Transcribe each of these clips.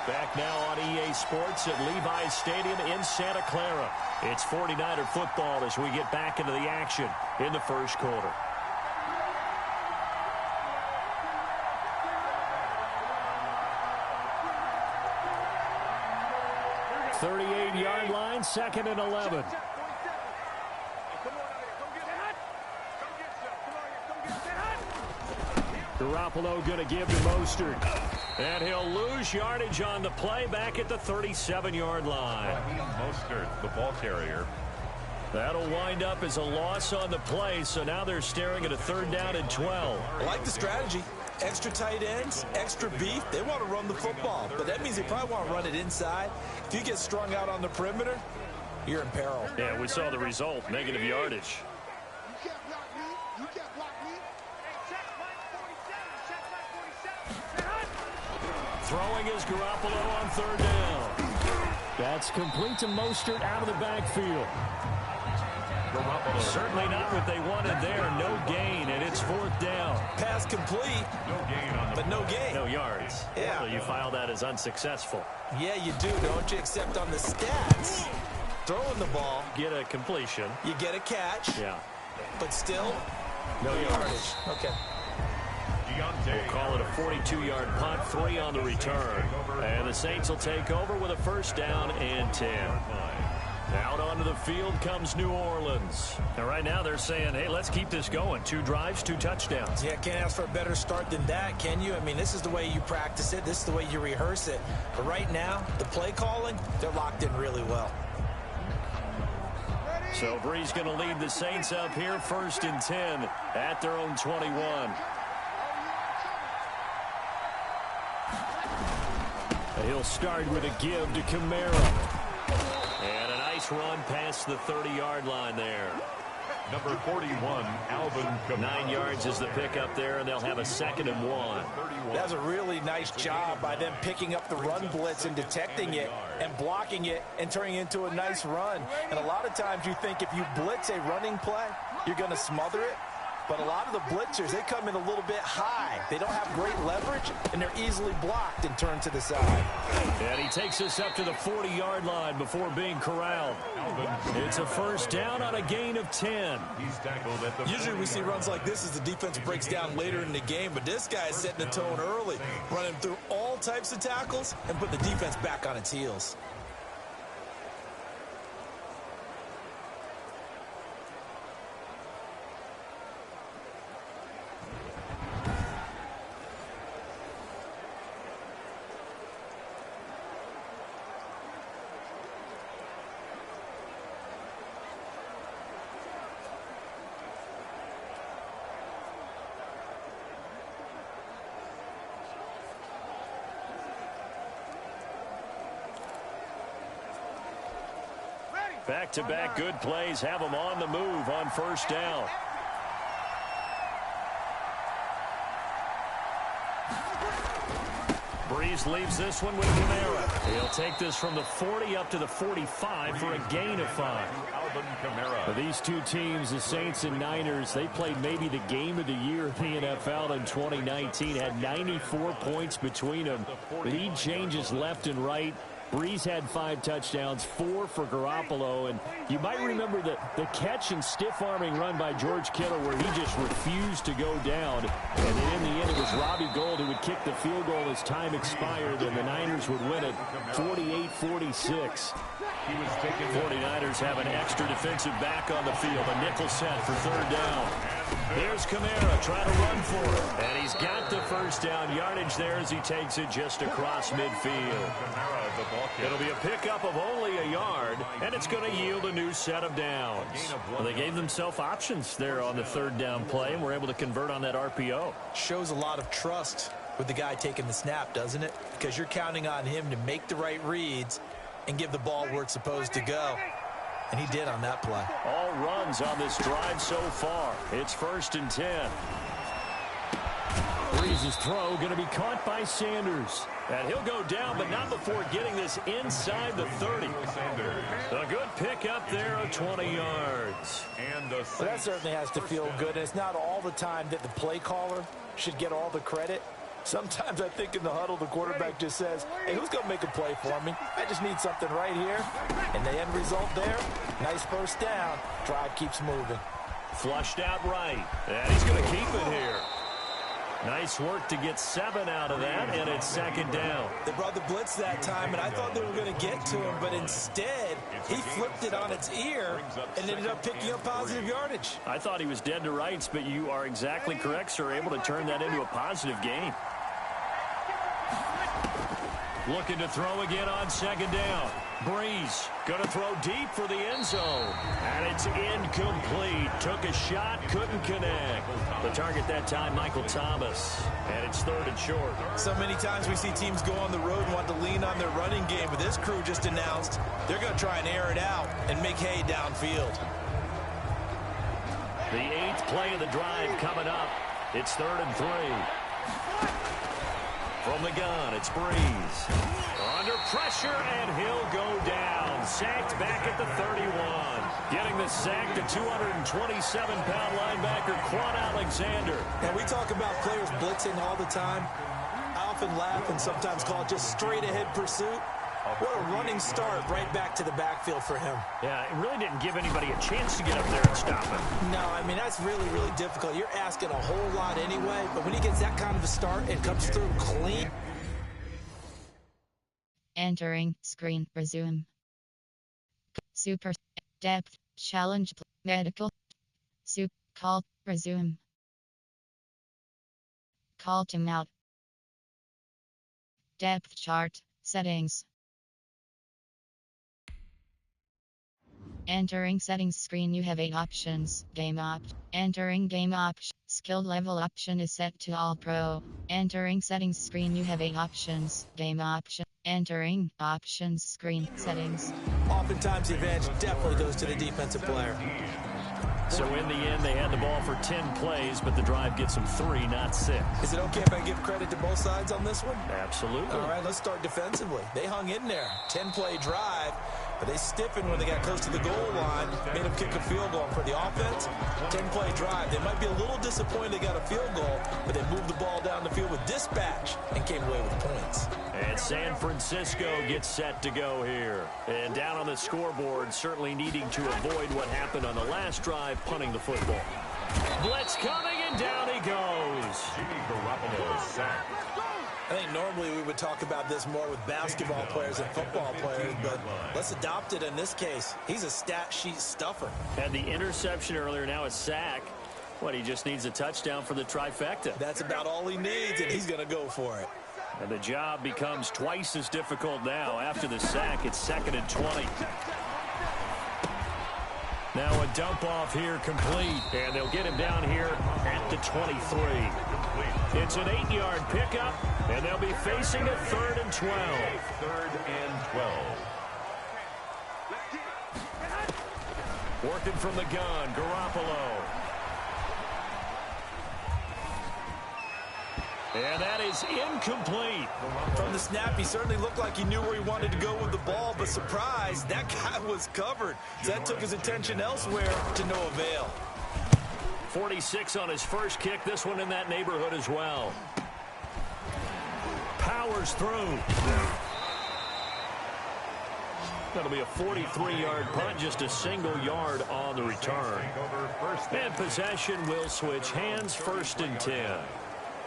Back now on EA Sports at Levi's Stadium in Santa Clara. It's 49er football as we get back into the action in the first quarter. .38-yard line, 2nd and 11. Garoppolo going to give to Mostert. And he'll lose yardage on the play back at the 37-yard line. Mostert, the ball carrier. That'll wind up as a loss on the play, so now they're staring at a 3rd down and 12. I like the strategy. Extra tight ends, extra beef. They want to run the football, but that means they probably want to run it inside. If you get strung out on the perimeter, you're in peril. Yeah, we saw the result, negative yardage. Throwing is Garoppolo on 3rd down. That's complete to Mostert out of the backfield. Garoppolo. Certainly not what they wanted there. No gain, and it's 4th down. Pass complete, no gain on the but no gain. No yards. Yeah. So you file that as unsuccessful. Yeah, you do, don't you? Except on the stats. Throwing the ball. Get a completion. You get a catch. Yeah. But still, no yardage. Okay. We'll call it a 42-yard punt, 3 on the return. And the Saints will take over with a 1st down and 10. Out onto the field comes New Orleans. And right now they're saying, hey, let's keep this going. 2 drives, 2 touchdowns. Yeah, can't ask for a better start than that, can you? I mean, this is the way you practice it. This is the way you rehearse it. But right now, the play calling, they're locked in really well. So Brees going to lead the Saints up here, 1st and 10 at their own 21. He'll start with a give to Kamara. And a nice run past the 30-yard line there. Number 41, Alvin Kamara. 9 yards is the pickup there, and they'll have a 2nd and 1. That's a really nice job by them picking up the run blitz and detecting it and blocking it and turning it into a nice run. And a lot of times you think if you blitz a running play, you're going to smother it. But a lot of the blitzers, they come in a little bit high. They don't have great leverage, and they're easily blocked and turned to the side. And he takes us up to the 40-yard line before being corralled. It's a 1st down on a gain of 10. Usually we see runs like this as the defense breaks down later in the game, but this guy is setting the tone early, running through all types of tackles and putting the defense back on its heels. Back-to-back good plays have them on the move on 1st down. Brees leaves this one with Kamara. He'll take this from the 40 up to the 45 for a gain of 5. For these two teams, the Saints and Niners, they played maybe the game of the year in the NFL in 2019. Had 94 points between them. Lead changes left and right. Brees had 5 touchdowns, 4 for Garoppolo, and you might remember the catch and stiff-arming run by George Kittle where he just refused to go down, and then in the end it was Robbie Gould who would kick the field goal as time expired, and the Niners would win it 48-46. 49ers have an extra defensive back on the field, a nickel set for 3rd down. Here's Kamara trying to run for it, and he's got the 1st down yardage there as he takes it just across midfield. It'll be a pickup of only a yard, and it's going to yield a new set of downs. Well, they gave themselves options there on the 3rd down play, and were able to convert on that RPO. Shows a lot of trust with the guy taking the snap, doesn't it? Because you're counting on him to make the right reads and give the ball where it's supposed to go. And he did on that play. All runs on this drive so far. It's 1st and 10. Brees' throw going to be caught by Sanders. And he'll go down, but not before getting this inside the 30. A good pickup there of 20 yards. Well, that certainly has to feel good. And it's not all the time that the play caller should get all the credit. Sometimes I think in the huddle, the quarterback just says, hey, who's going to make a play for me? I just need something right here. And the end result there, nice first down. Drive keeps moving. Flushed out right. And he's going to keep it here. Nice work to get 7 out of that, and it's second down. They brought the blitz that time, and I thought they were going to get to him, but instead, he flipped it on its ear and ended up picking up positive yardage. I thought he was dead to rights, but you are exactly correct, sir. Able to turn that into a positive gain. Looking to throw again on second down. Breeze going to throw deep for the end zone. And it's incomplete. Took a shot, couldn't connect. The target that time, Michael Thomas. And it's third and short. So many times we see teams go on the road and want to lean on their running game, but this crew just announced they're going to try and air it out and make hay downfield. The 8th play of the drive coming up. It's third and 3. From the gun, it's Breeze. Under pressure, and he'll go down. Sacked back at the 31. Getting the sack, the 227-pound linebacker, Quan Alexander. Now, we talk about players blitzing all the time. I often laugh and sometimes call it just straight-ahead pursuit. What a running start right back to the backfield for him. Yeah, it really didn't give anybody a chance to get up there and stop him. No, I mean, that's really, really difficult. You're asking a whole lot anyway, but when he gets that kind of a start and comes through clean. Entering screen, resume. Super depth challenge medical. Soup call, resume. Call timeout. Depth chart settings. Entering settings screen, you have 8 options. Game option. Entering game option. Skill level option is set to all pro. Entering settings screen, you have 8 options. Game option. Entering options screen settings. Oftentimes the advantage definitely goes to the defensive player. So in the end, they had the ball for 10 plays, but the drive gets them 3, not 6. Is it okay if I give credit to both sides on this one? Absolutely. All right, let's start defensively. They hung in there. 10-play drive, but they stiffened when they got close to the goal line, made them kick a field goal. For the offense, 10-play drive. They might be a little disappointed they got a field goal, but they moved the ball down the field with dispatch and came away with points. And San Francisco gets set to go here. And down on the scoreboard, certainly needing to avoid what happened on the last drive, punting the football. Blitz coming, and down he goes. I think normally we would talk about this more with basketball players and football players, but let's adopt it in this case. He's a stat sheet stuffer. Had the interception earlier, now a sack. What, he just needs a touchdown for the trifecta. That's about all he needs, and he's going to go for it. And the job becomes twice as difficult now. After the sack, it's 2nd and 20. Now a dump off here complete, and they'll get him down here at the 23. It's an 8-yard pickup, and they'll be facing a 3rd and 12. 3rd and 12. Working from the gun, Garoppolo. And that is incomplete. From the snap, he certainly looked like he knew where he wanted to go with the ball, but surprise, that guy was covered. So that took his attention elsewhere to no avail. 46 on his first kick, this one in that neighborhood as well. Powers through. That'll be a 43-yard punt, just a single yard on the return. And possession will switch hands, 1st and 10.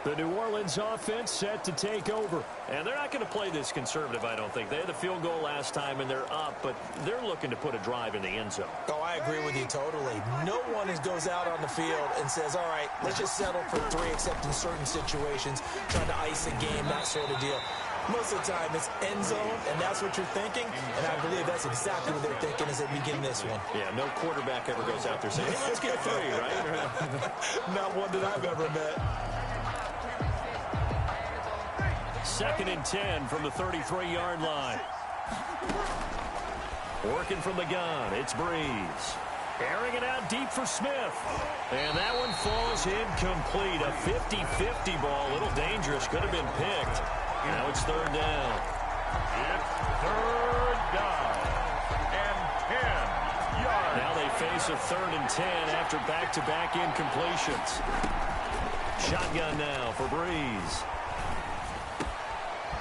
The New Orleans offense set to take over. And they're not going to play this conservative, I don't think. They had the field goal last time, and they're up, but they're looking to put a drive in the end zone. Oh, I agree with you totally. No one goes out on the field and says, all right, let's just settle for 3, except in certain situations, trying to ice a game, that sort of deal. Most of the time, it's end zone, and that's what you're thinking, and I believe that's exactly what they're thinking as they begin this one. Yeah, no quarterback ever goes out there saying, hey, let's get 3, right? Not one that I've ever met. 2nd and 10 from the 33-yard line. Working from the gun, it's Breeze. Airing it out deep for Smith. And that one falls incomplete. A 50-50 ball, a little dangerous, could have been picked. Now it's 3rd down. It's 3rd down and 10 yards. Now they face a 3rd and 10 after back-to-back incompletions. Shotgun now for Breeze.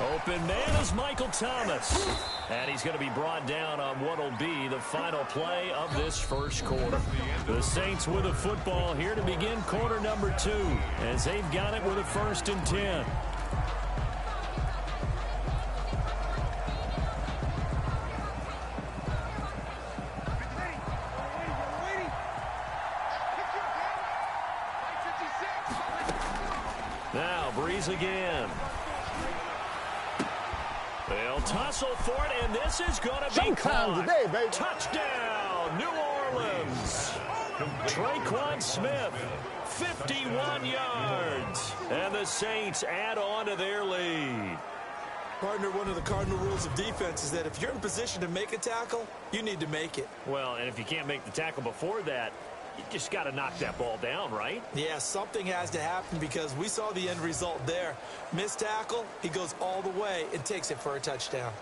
Open man is Michael Thomas. And he's going to be brought down on what will be the final play of this first quarter. The Saints with a football here to begin quarter number 2 as they've got it with a 1st and 10. Now Breeze again. They'll tussle for it, and this is going to be caught. Today, baby. Touchdown, New Orleans. Traquan Smith, 51 yards. And the Saints add on to their lead. Partner, one of the cardinal rules of defense is that if you're in position to make a tackle, you need to make it. Well, and if you can't make the tackle before that, you just got to knock that ball down, right? Yeah, something has to happen because we saw the end result there. Missed tackle, he goes all the way and takes it for a touchdown.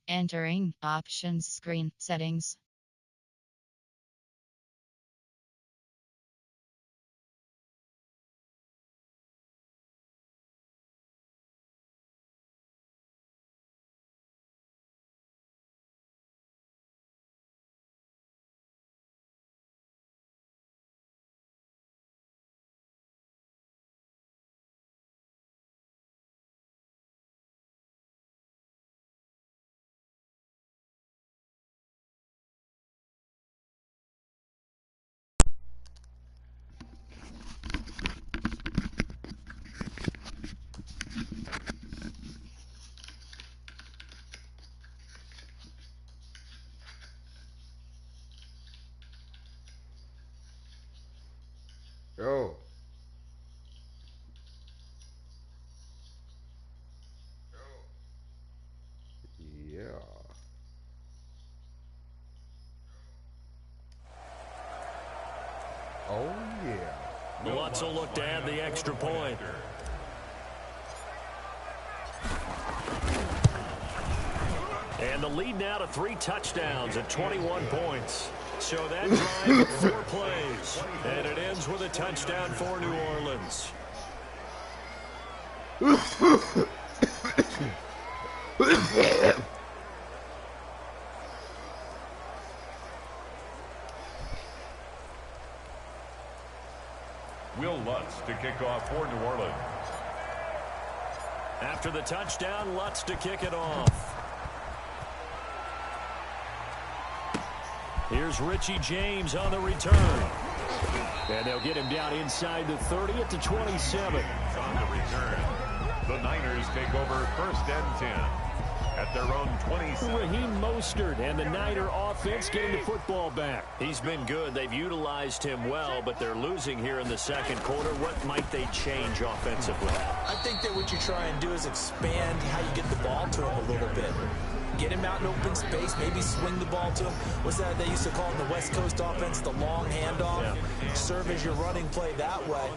Entering options screen settings. Yo. Yeah. Oh, yeah. Lutz will look to add the extra point. And the lead now to 3 touchdowns at 21 points. So that drive of 4 plays. And it ends with a touchdown for New Orleans. Will Lutz to kick off for New Orleans. After the touchdown, Lutz to kick it off. Here's Richie James on the return. And they'll get him down inside the 30 at the 27. On the return, the Niners take over 1st and 10 at their own 27. Raheem Mostert and the Niner offense getting the football back. He's been good. They've utilized him well, but they're losing here in the second quarter. What might they change offensively? I think that what you try and do is expand how you get the ball to him a little bit. Get him out in open space, maybe swing the ball to him. What's that they used to call in the West Coast offense, the long handoff? Yeah. Serve as your running play that way,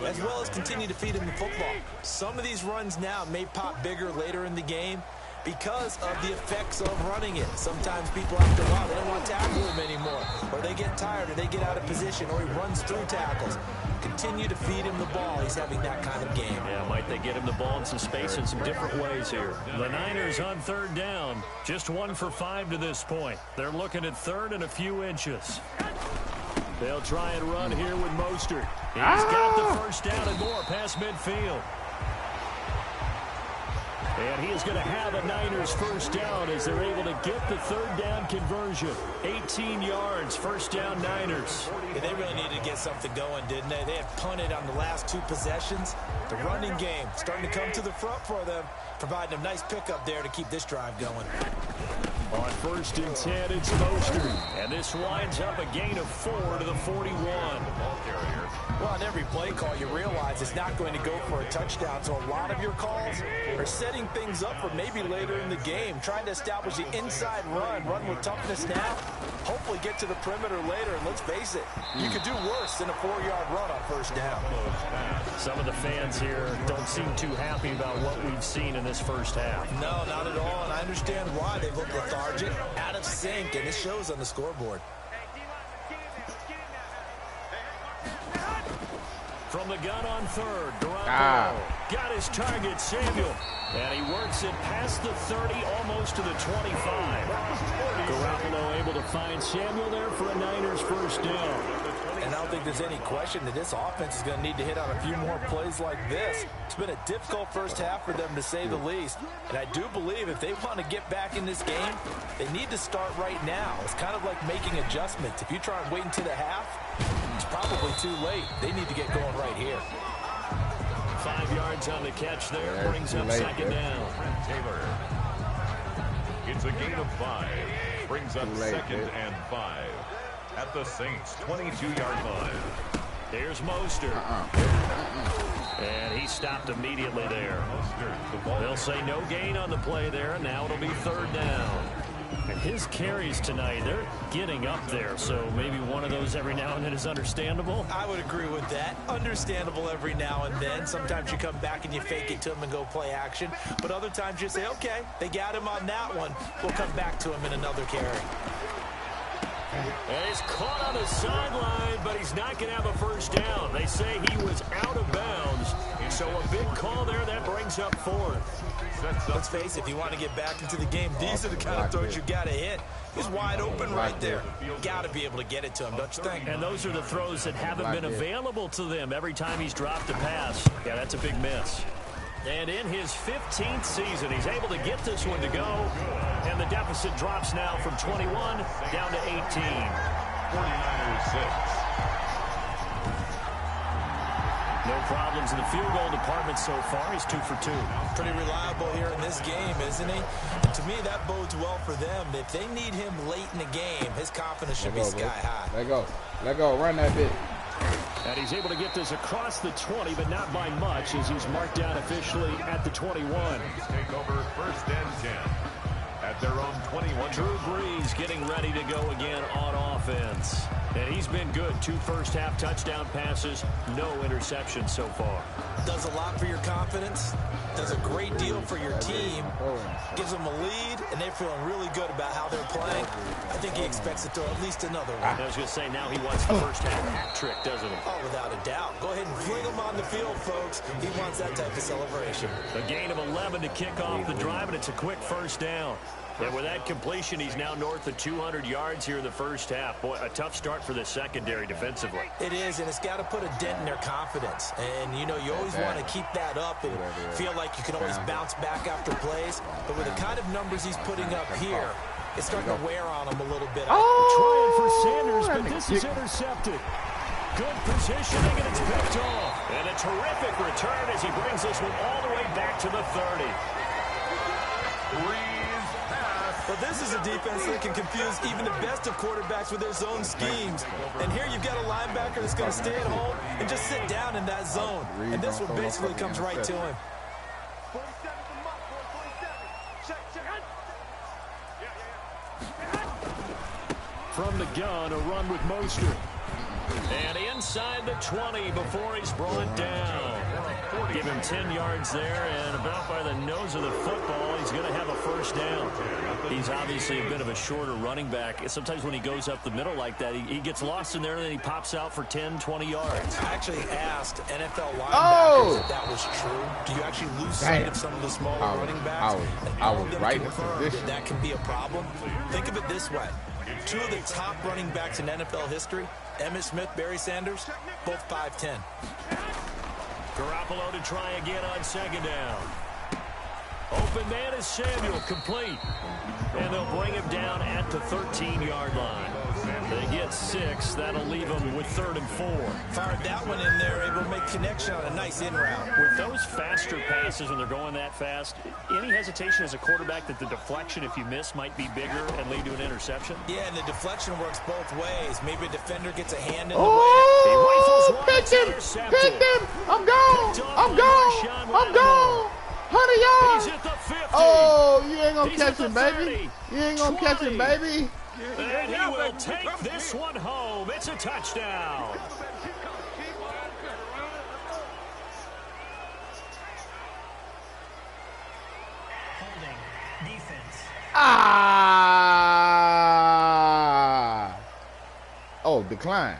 as well as continue to feed him the football. Some of these runs now may pop bigger later in the game because of the effects of running it. Sometimes people after a while, they don't want to tackle him anymore, or they get tired, or they get out of position, or he runs through tackles. Continue to feed him the ball. He's having that kind of game. Yeah, might they get him the ball in some space in some different ways here. The Niners on 3rd down. Just 1 for 5 to this point. They're looking at 3rd and a few inches. They'll try and run here with Mostert. He's got the 1st down and more past midfield. And he is going to have a Niners 1st down as they're able to get the 3rd down conversion. 18 yards, 1st down Niners. Yeah, they really needed to get something going, didn't they? They had punted on the last 2 possessions. The running game starting to come to the front for them, providing a nice pickup there to keep this drive going. On first and 10. It's Mostert. And this winds up a gain of 4 to the 41. Well, on every play call, you realize it's not going to go for a touchdown. So a lot of your calls are setting things up for maybe later in the game, trying to establish the inside run with toughness now, hopefully get to the perimeter later. And let's face it, you could do worse than a 4-yard run on first down. Some of the fans here don't seem too happy about what we've seen in this first half. No, not at all, and I understand why. They look lethargic, out of sync, and it shows on the scoreboard. From the gun on third, Garoppolo got his target, Samuel. And he works it past the 30, almost to the 25. Garoppolo able to find Samuel there for a Niners first down. And I don't think there's any question that this offense is going to need to hit on a few more plays like this. It's been a difficult first half for them, to say the least. And I do believe if they want to get back in this game, they need to start right now. It's kind of like making adjustments. If you try and wait until the half, it's probably too late. They need to get going right here. 5 yards on the catch there, brings up second down. Taylor. It's a gain of 5. Brings up second and 5. At the Saints' 22-yard line. There's Mostert. And he stopped immediately there. They'll say no gain on the play there, and now it'll be third down. And his carries tonight, they're getting up there, so maybe one of those every now and then is understandable. I would agree with that. Understandable every now and then. Sometimes you come back and you fake it to him and go play action. But other times you say, okay, they got him on that one. We'll come back to him in another carry. And he's caught on the sideline, but he's not going to have a first down. They say he was out of bounds. So a big call there, that brings up fourth. Let's face it, if you want to get back into the game, these are the kind of throws you got to hit. He's wide open right there. Got to be able to get it to him, don't you think? And those are the throws that haven't been available to them every time he's dropped a pass. Yeah, that's a big miss. And in his 15th season, he's able to get this one to go. And the deficit drops now from 21 down to 18. 49ers 6. No problems in the field goal department so far. He's 2 for 2. Pretty reliable here in this game, isn't he? And to me, that bodes well for them. If they need him late in the game, his confidence should be sky high. Let go. Let go. Run that bit. And he's able to get this across the 20, but not by much, as he's marked down officially at the 21. Take over first and 10. At their own 21. Drew Brees getting ready to go again on offense. And he's been good. 2 first-half touchdown passes, no interceptions so far. Does a lot for your confidence. Does a great deal for your team. Gives them a lead, and they're feeling really good about how they're playing. I think he expects to throw at least another one. I was going to say, now he wants the first-half hat trick, doesn't he? Oh, without a doubt. Go ahead and fling him on the field, folks. He wants that type of celebration. A gain of 11 to kick off the drive, and it's a quick first down. And with that completion, he's now north of 200 yards here in the first half. Boy, a tough start for the secondary defensively. It is, and it's got to put a dent in their confidence. And, you know, you always want to keep that up and feel like you can always bounce back after plays. But with the kind of numbers he's putting up here, it's starting to wear on him a little bit. Trying for Sanders, but this is intercepted. Good positioning, and it's picked off. And a terrific return as he brings this one all the way back to the 30. But this is a defense that can confuse even the best of quarterbacks with their zone schemes. And here you've got a linebacker that's going to stay at home and just sit down in that zone. And this one basically comes right to him. From the gun, a run with Mostert. And inside the 20 before he's brought down. Give him 10 yards there, and about by the nose of the football, he's going to have a first down. He's obviously a bit of a shorter running back. Sometimes when he goes up the middle like that, he gets lost in there, and then he pops out for 10, 20 yards. I actually asked NFL linebackers if that was true. Do you actually lose sight of some of the smaller running backs? I was right confirmed that can be a problem. Think of it this way. 2 of the top running backs in NFL history, Emmitt Smith, Barry Sanders, both 5'10". Garoppolo to try again on second down. Open man is Samuel, complete. And they'll bring him down at the 13-yard line. They get 6. That'll leave them with 3rd and 4. Fired that one in there, able to make connection on a nice in route. With those faster passes when they're going that fast, any hesitation as a quarterback that the deflection, if you miss, might be bigger and lead to an interception? Yeah, and the deflection works both ways. Maybe a defender gets a hand in Oh, the way. pick him! Pick him! I'm gone! I'm gone! I'm gone! 100 yards! He's at the 50. Oh, you ain't gonna He's catch at the him, baby. 30, You ain't gonna catch him, 20. baby. And he will take this one home. It's a touchdown. Holding. Defense. Ah! Oh, decline.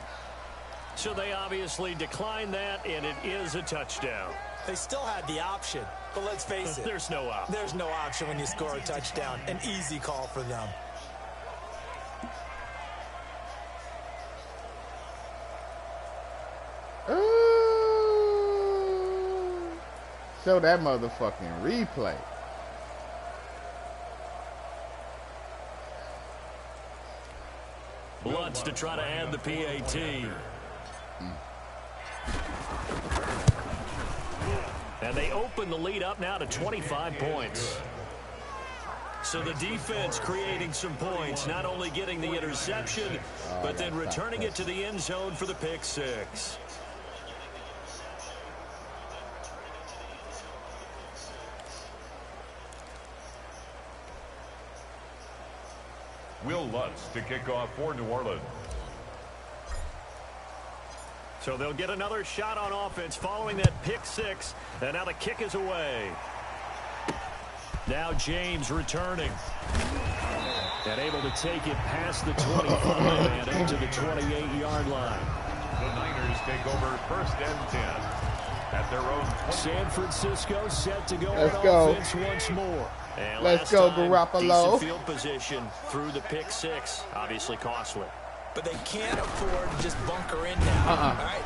So they obviously declined that, and it is a touchdown. They still had the option, but let's face it. There's no option. There's no option when you score a touchdown. An easy call for them. Ooh. Show that motherfucking replay. Bloods to try to add the PAT. And they open the lead up now to 25 points. So the defense creating some points, not only getting the interception, but then returning it to the end zone for the pick 6. Will Lutz to kick off for New Orleans. So they'll get another shot on offense following that pick 6. And now the kick is away. Now James returning. And able to take it past the 25 and into the 28-yard line. The Niners take over 1st and 10 at their own 20. San Francisco set to go Let's on go. offense once more. And Let's last go, time, Garoppolo. decent field position through the pick 6. Obviously costly. But they can't afford to just bunker in now. All right,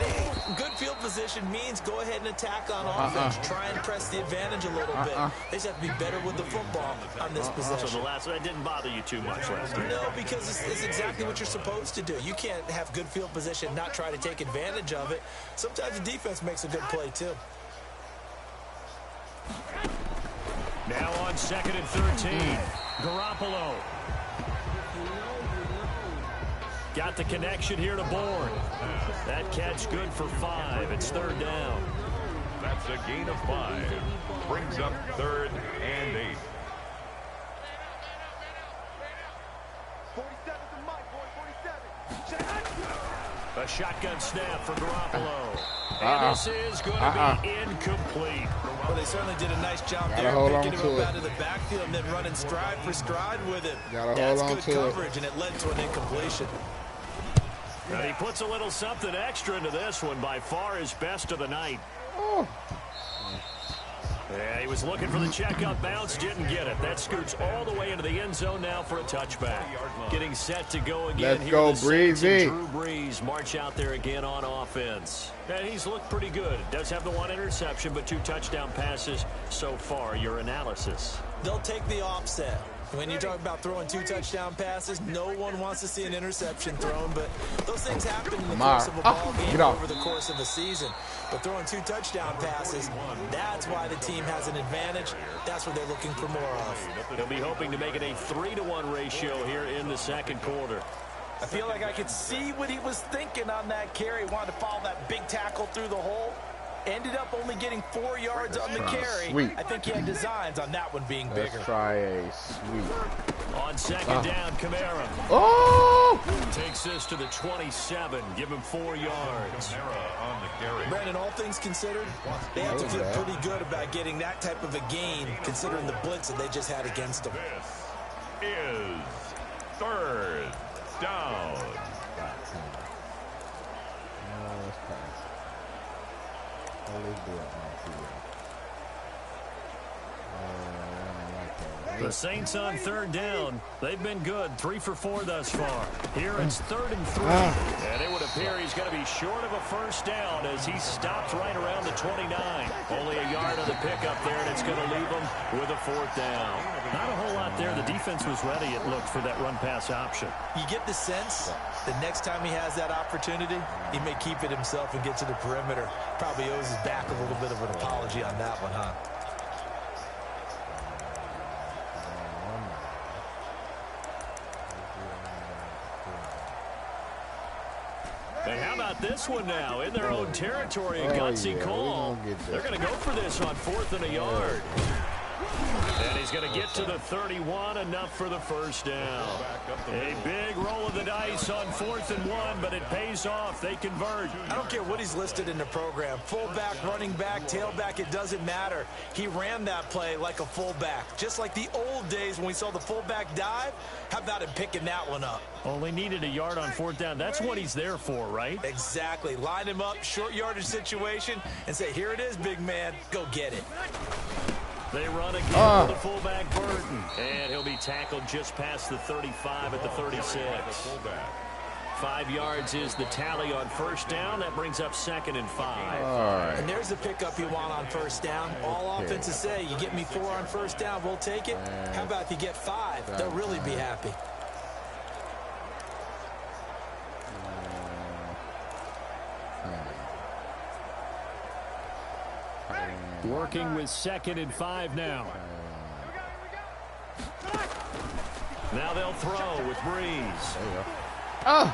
good field position means go ahead and attack on offense. Try and press the advantage a little bit. They just have to be better with the football on this possession. So that didn't bother you too much last time. No, because it's exactly what you're supposed to do. You can't have good field position, not try to take advantage of it. Sometimes the defense makes a good play, too. Now on 2nd and 13. Garoppolo. Got the connection here to Bourne. That catch good for 5. It's 3rd down. That's a gain of 5. Brings up 3rd and 8. A shotgun snap for Garoppolo. And this is going to be incomplete. Well, they certainly did a nice job Gotta there, hold picking on him to up it. out of the backfield and then running stride for stride with him. Gotta That's hold on good to it. coverage, and it led to an incompletion. And he puts a little something extra into this one. By far his best of the night. Oh. Yeah, he was looking for the checkup bounce, didn't get it. That scoots all the way into the end zone now for a touchback. Getting set to go again. Let's here go, the Saints, and Breezy. Drew Brees march out there again on offense. And he's looked pretty good. Does have the 1 interception, but 2 touchdown passes so far. Your analysis? They'll take the offset. When you talk about throwing 2 touchdown passes, no one wants to see an interception thrown, but those things happen in the course of a ball game over the course of a season. But throwing 2 touchdown passes, that's why the team has an advantage. That's what they're looking for more of. They'll be hoping to make it a 3-to-1 ratio here in the 2nd quarter. I feel like I could see what he was thinking on that carry. He wanted to follow that big tackle through the hole. Ended up only getting 4 yards on the carry. Sweep. I think he had designs on that one being bigger. Let's try a sweep. On 2nd down, Kamara. Oh! Takes this to the 27. Give him 4 yards. Kamara on the carry. Brandon, all things considered, they have to feel pretty good about getting that type of a gain, considering the blitz that they just had against them. This is 3rd down. The Saints on third down. They've been good, 3 for 4 thus far. Here it's 3rd and 3. And it would appear he's going to be short of a first down as he stops right around the 29. Only a yard on the pickup there, and it's going to leave him with a 4th down. Not a whole lot there. The defense was ready, it looked, for that run-pass option. You get the sense the next time he has that opportunity, he may keep it himself and get to the perimeter. Probably owes his back a little bit of an apology on that one, huh? And how about this one now? In their own territory, a gutsy call. They're going to go for this on 4th and a yard. And he's going to get to the 31, enough for the first down. A big roll of the dice on 4th and 1, but it pays off. They convert. I don't care what he's listed in the program. Fullback, running back, tailback, it doesn't matter. He ran that play like a fullback. Just like the old days when we saw the fullback dive. How about him picking that one up? Only needed a yard on 4th down. That's what he's there for, right? Exactly. Line him up, short yardage situation, and say, here it is, big man. Go get it. They run again with the fullback Burton. And he'll be tackled just past the 35 at the 36. 5 yards is the tally on first down. That brings up 2nd and 5. Right. And there's the pickup you want on first down. All offenses say, you get me 4 on first down, we'll take it. How about if you get 5? They'll really be happy. Working with 2nd and 5 now. Now they'll throw with Breeze. Oh,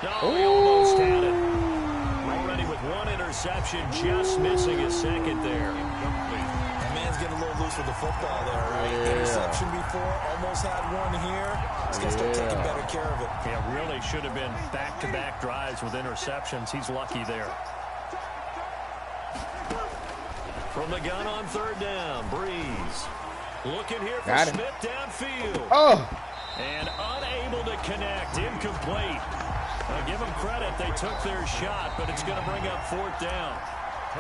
he almost had it. Already with 1 interception, just missing his 2nd there. That man's getting a little loose with the football there, right? Interception before, almost had one here. He's got to start taking better care of it. Yeah, really should have been back-to-back drives with interceptions. He's lucky there. From the gun on 3rd down, Breeze. Looking here for Smith downfield. And unable to connect, incomplete. Give them credit, they took their shot, but it's going to bring up 4th down.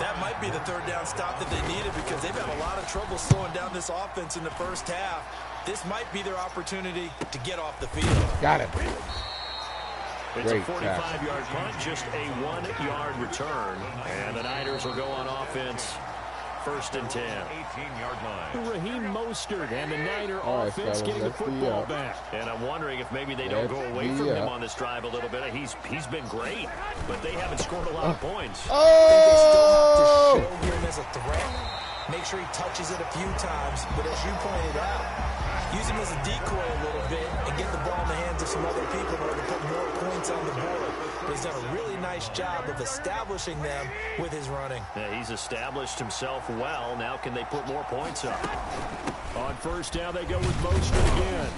That might be the 3rd down stop that they needed because they've had a lot of trouble slowing down this offense in the first half. This might be their opportunity to get off the field. Got it. It's a 45-yard punt, just a 1-yard return. And the Niners will go on offense. 1st and 10. 18-yard line. Raheem Mostert and the Niner offense getting the football back. And I'm wondering if maybe they don't go away from him on this drive a little bit. He's been great, but they haven't scored a lot of points. I think they still have to show him as a threat. Make sure he touches it a few times, but as you pointed out, use him as a decoy a little bit and get the ball in the hands of some other people in order to put more points on the board. But he's done a really nice job of establishing them with his running. Yeah, he's established himself well. Now can they put more points up? On 1st down, they go with Mostert again.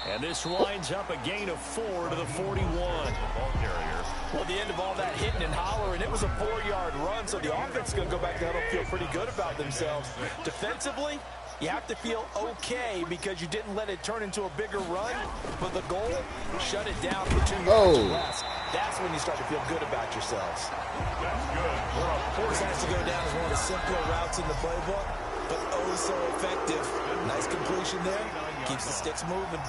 And this lines up a gain of 4 to the 41. Ball carrier. Well, the end of all that hitting and hollering, it was a 4-yard run, so the offense is going to go back down and feel pretty good about themselves. Defensively, you have to feel okay because you didn't let it turn into a bigger run, but the goal, shut it down for 2 yards less. That's when you start to feel good about yourselves. That's good. This has to go down as one of the simpler routes in the playbook, but oh so effective. Nice completion there. Keeps the sticks moving.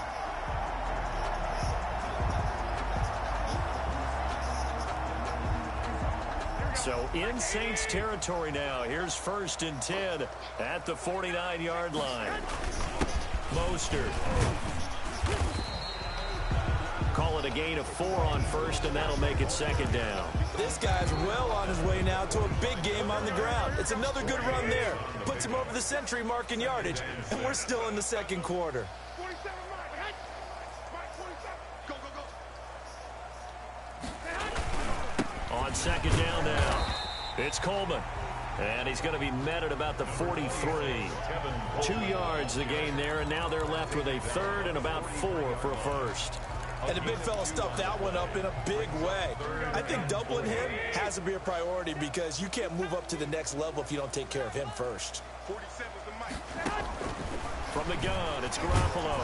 So in Saints territory now. Here's 1st and 10 at the 49-yard line. Mostert. Call it a gain of 4 on 1st, and that'll make it 2nd down. This guy's well on his way now to a big game on the ground. It's another good run there. Puts him over the century mark in yardage, and we're still in the 2nd quarter. On 2nd down now, it's Coleman. And he's going to be met at about the 43. 2 yards the gain there, and now they're left with a 3rd and about 4 for a 1st. And the big fella stuffed that one up in a big way. I think doubling him has to be a priority because you can't move up to the next level if you don't take care of him first. From the gun, it's Garoppolo.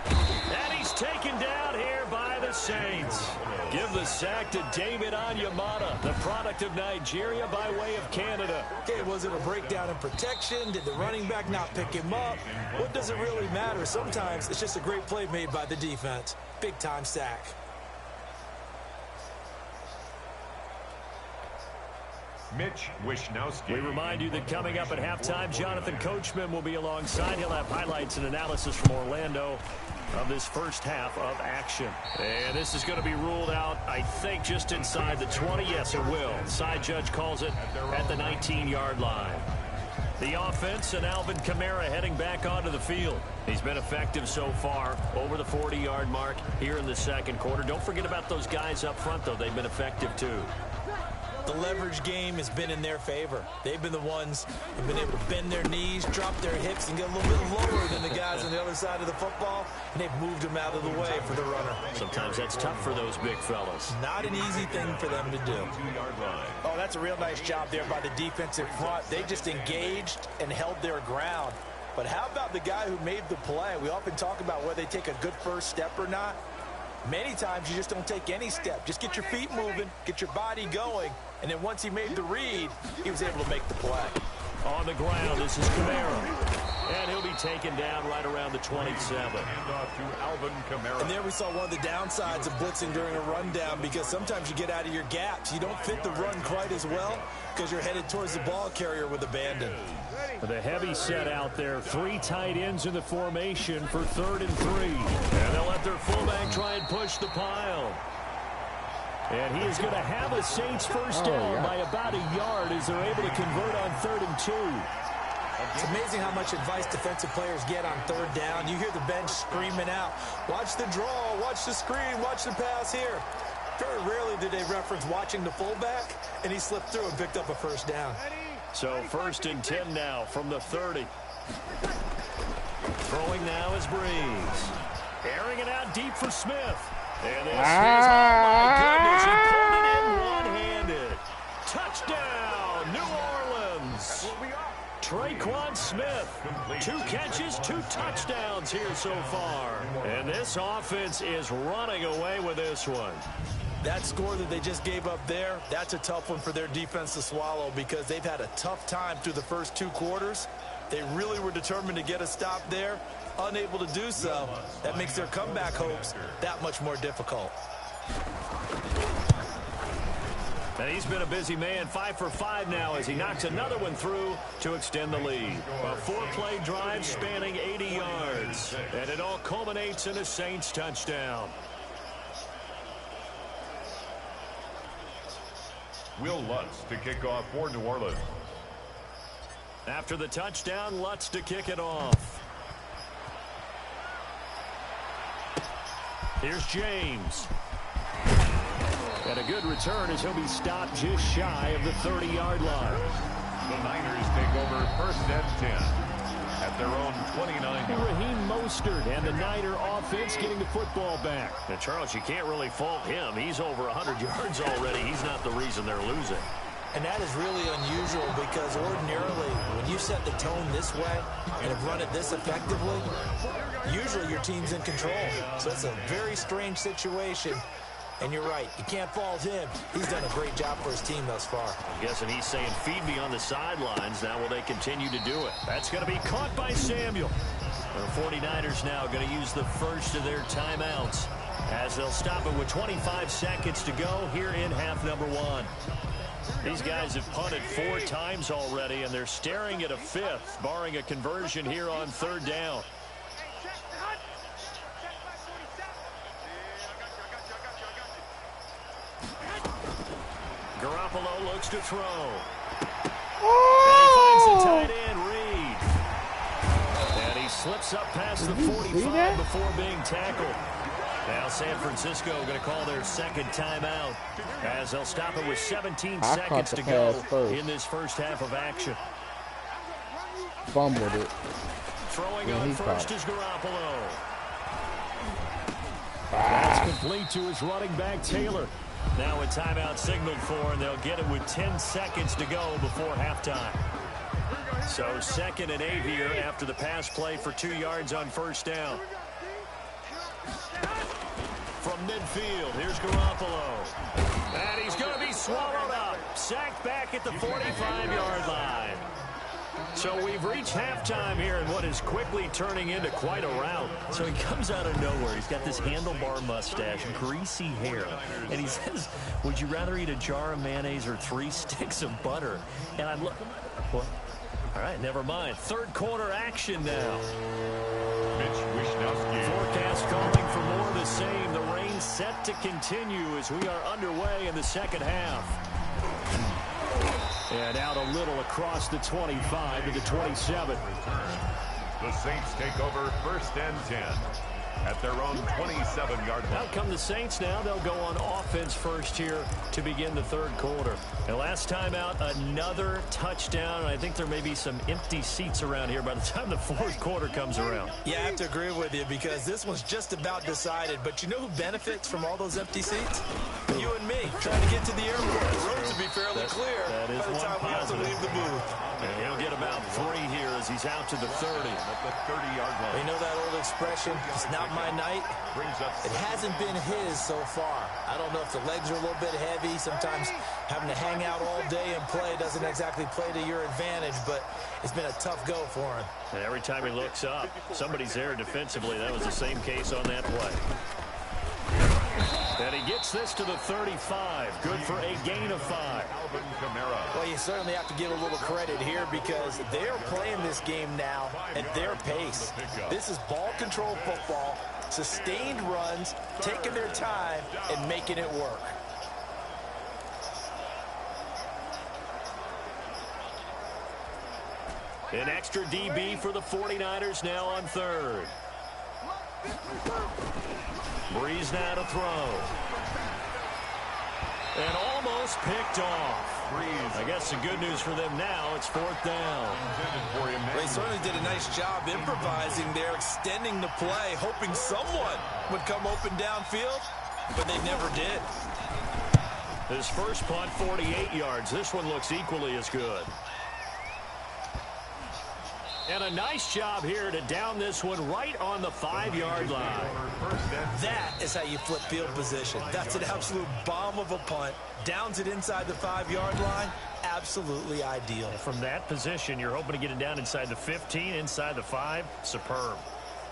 And he's taken down here by the the Saints. Give the sack to David Onyemata, the product of Nigeria by way of Canada. Okay, was it a breakdown in protection? Did the running back not pick him up? What does it really matter? Sometimes it's just a great play made by the defense. Big-time sack. Mitch Wishnowsky. We remind you that coming up at halftime, Jonathan Coachman will be alongside. He'll have highlights and analysis from Orlando of this first half of action. And this is going to be ruled out, I think, just inside the 20. Yes, it will. Side judge calls it at the 19-yard line. The offense and Alvin Kamara heading back onto the field. He's been effective so far over the 40-yard mark here in the second quarter. Don't forget about those guys up front, though. They've been effective, too. The leverage game has been in their favor. They've been the ones who've been able to bend their knees, drop their hips, and get a little bit lower than the guys on the other side of the football, and they've moved them out of the way for the runner. Sometimes that's tough for those big fellas. Not an easy thing for them to do. 2-yard line. Oh, that's a real nice job there by the defensive front. They just engaged and held their ground. But how about the guy who made the play? We often talk about whether they take a good first step or not. Many times you just don't take any step. Just get your feet moving, get your body going, and then once he made the read, he was able to make the play. On the ground, this is Kamara. And he'll be taken down right around the 27. Handoff to Alvin Kamara. And there we saw one of the downsides of blitzing during a rundown, because sometimes you get out of your gaps. You don't fit the run quite as well because you're headed towards the ball carrier with abandon. The heavy set out there. 3 tight ends in the formation for 3rd and 3. And they'll let their fullback try and push the pile. And he is going to have a Saints first down by about a yard as they're able to convert on 3rd and 2. It's amazing how much advice defensive players get on 3rd down. You hear the bench screaming out, watch the draw, watch the screen, watch the pass here. Very rarely do they reference watching the fullback, and he slipped through and picked up a first down. So 1st and 10 now from the 30. Throwing now is Breeze. Airing it out deep for Smith. And this is, oh my goodness, he pulled it in one-handed. Touchdown, New Orleans. Traquan Smith, 2 catches, 2 touchdowns here so far. And this offense is running away with this one. That score that they just gave up there, that's a tough one for their defense to swallow, because they've had a tough time through the first 2 quarters. They really were determined to get a stop there, unable to do so. That makes their comeback hopes that much more difficult. And he's been a busy man, 5 for 5 now as he knocks another one through to extend the lead. A 4-play drive spanning 80 yards. And it all culminates in a Saints touchdown. Will Lutz to kick off for New Orleans. After the touchdown, Lutz to kick it off. Here's James. And a good return as he'll be stopped just shy of the 30-yard line. The Niners take over 1st and 10 at their own 29. Raheem Mostert and the Niner offense getting the football back. Now, Charles, you can't really fault him. He's over 100 yards already. He's not the reason they're losing. And that is really unusual, because ordinarily when you set the tone this way and have run it this effectively, usually your team's in control. So it's a very strange situation. And you're right, you can't fault him. He's done a great job for his team thus far. I'm guessing he's saying, feed me on the sidelines. Now will they continue to do it? That's going to be caught by Samuel. The 49ers now going to use the first of their timeouts as they'll stop it with 25 seconds to go here in half number 1. These guys have punted 4 times already, and they're staring at a 5th, barring a conversion here on 3rd down. Garoppolo looks to throw. Oh! And he finds the tight end, Reed. And he slips up past the 45 before being tackled. Now San Francisco going to call their 2nd timeout as they'll stop it with 17 seconds to go in this first half of action. Fumbled it. Throwing on first is Garoppolo. That's complete to his running back, Taylor. Now a timeout signaled for, and they'll get it with 10 seconds to go before halftime. So 2nd and 8 here after the pass play for 2 yards on 1st down. From midfield. Here's Garoppolo. And he's going to be swallowed up. Sacked back at the 45-yard line. So we've reached halftime here in what is quickly turning into quite a rout. So he comes out of nowhere. He's got this handlebar mustache, greasy hair. And he says, would you rather eat a jar of mayonnaise or 3 sticks of butter? And I'm looking, what? All right, never mind. Third quarter action now. Forecast calling for more of the same. The rain set to continue as we are underway in the second half. And out a little across the 25 to the 27. The Saints take over 1st and 10 at their own 27-yard line. Out come the Saints now. They'll go on offense first here to begin the third quarter. And last time out, another touchdown. I think there may be some empty seats around here by the time the fourth quarter comes around. Yeah, I have to agree with you because this one's just about decided. But you know who benefits from all those empty seats? You and me, trying to get to the airport. The roads will be fairly clear that is by the time we have to leave the booth. And he'll get about 3 here as he's out to the 30. At the 30-yard line. You know that old expression, it's not my night? It hasn't been his so far. I don't know if the legs are a little bit heavy. Sometimes having to hang out all day and play doesn't exactly play to your advantage, but it's been a tough go for him. And every time he looks up, somebody's there defensively. That was the same case on that play. And he gets this to the 35. Good for a gain of 5. Well, you certainly have to give a little credit here because they're playing this game now at their pace. This is ball control football, sustained runs, taking their time, and making it work. An extra DB for the 49ers now on third. Breeze now to throw. And almost picked off. I guess the good news for them now, it's 4th down. They certainly did a nice job improvising there, extending the play, hoping someone would come open downfield, but they never did. His first punt, 48 yards. This one looks equally as good. And a nice job here to down this one right on the 5-yard line. That is how you flip field position. That's an absolute bomb of a punt. Downs it inside the 5-yard line. Absolutely ideal. From that position, you're hoping to get it down inside the 15, inside the 5. Superb.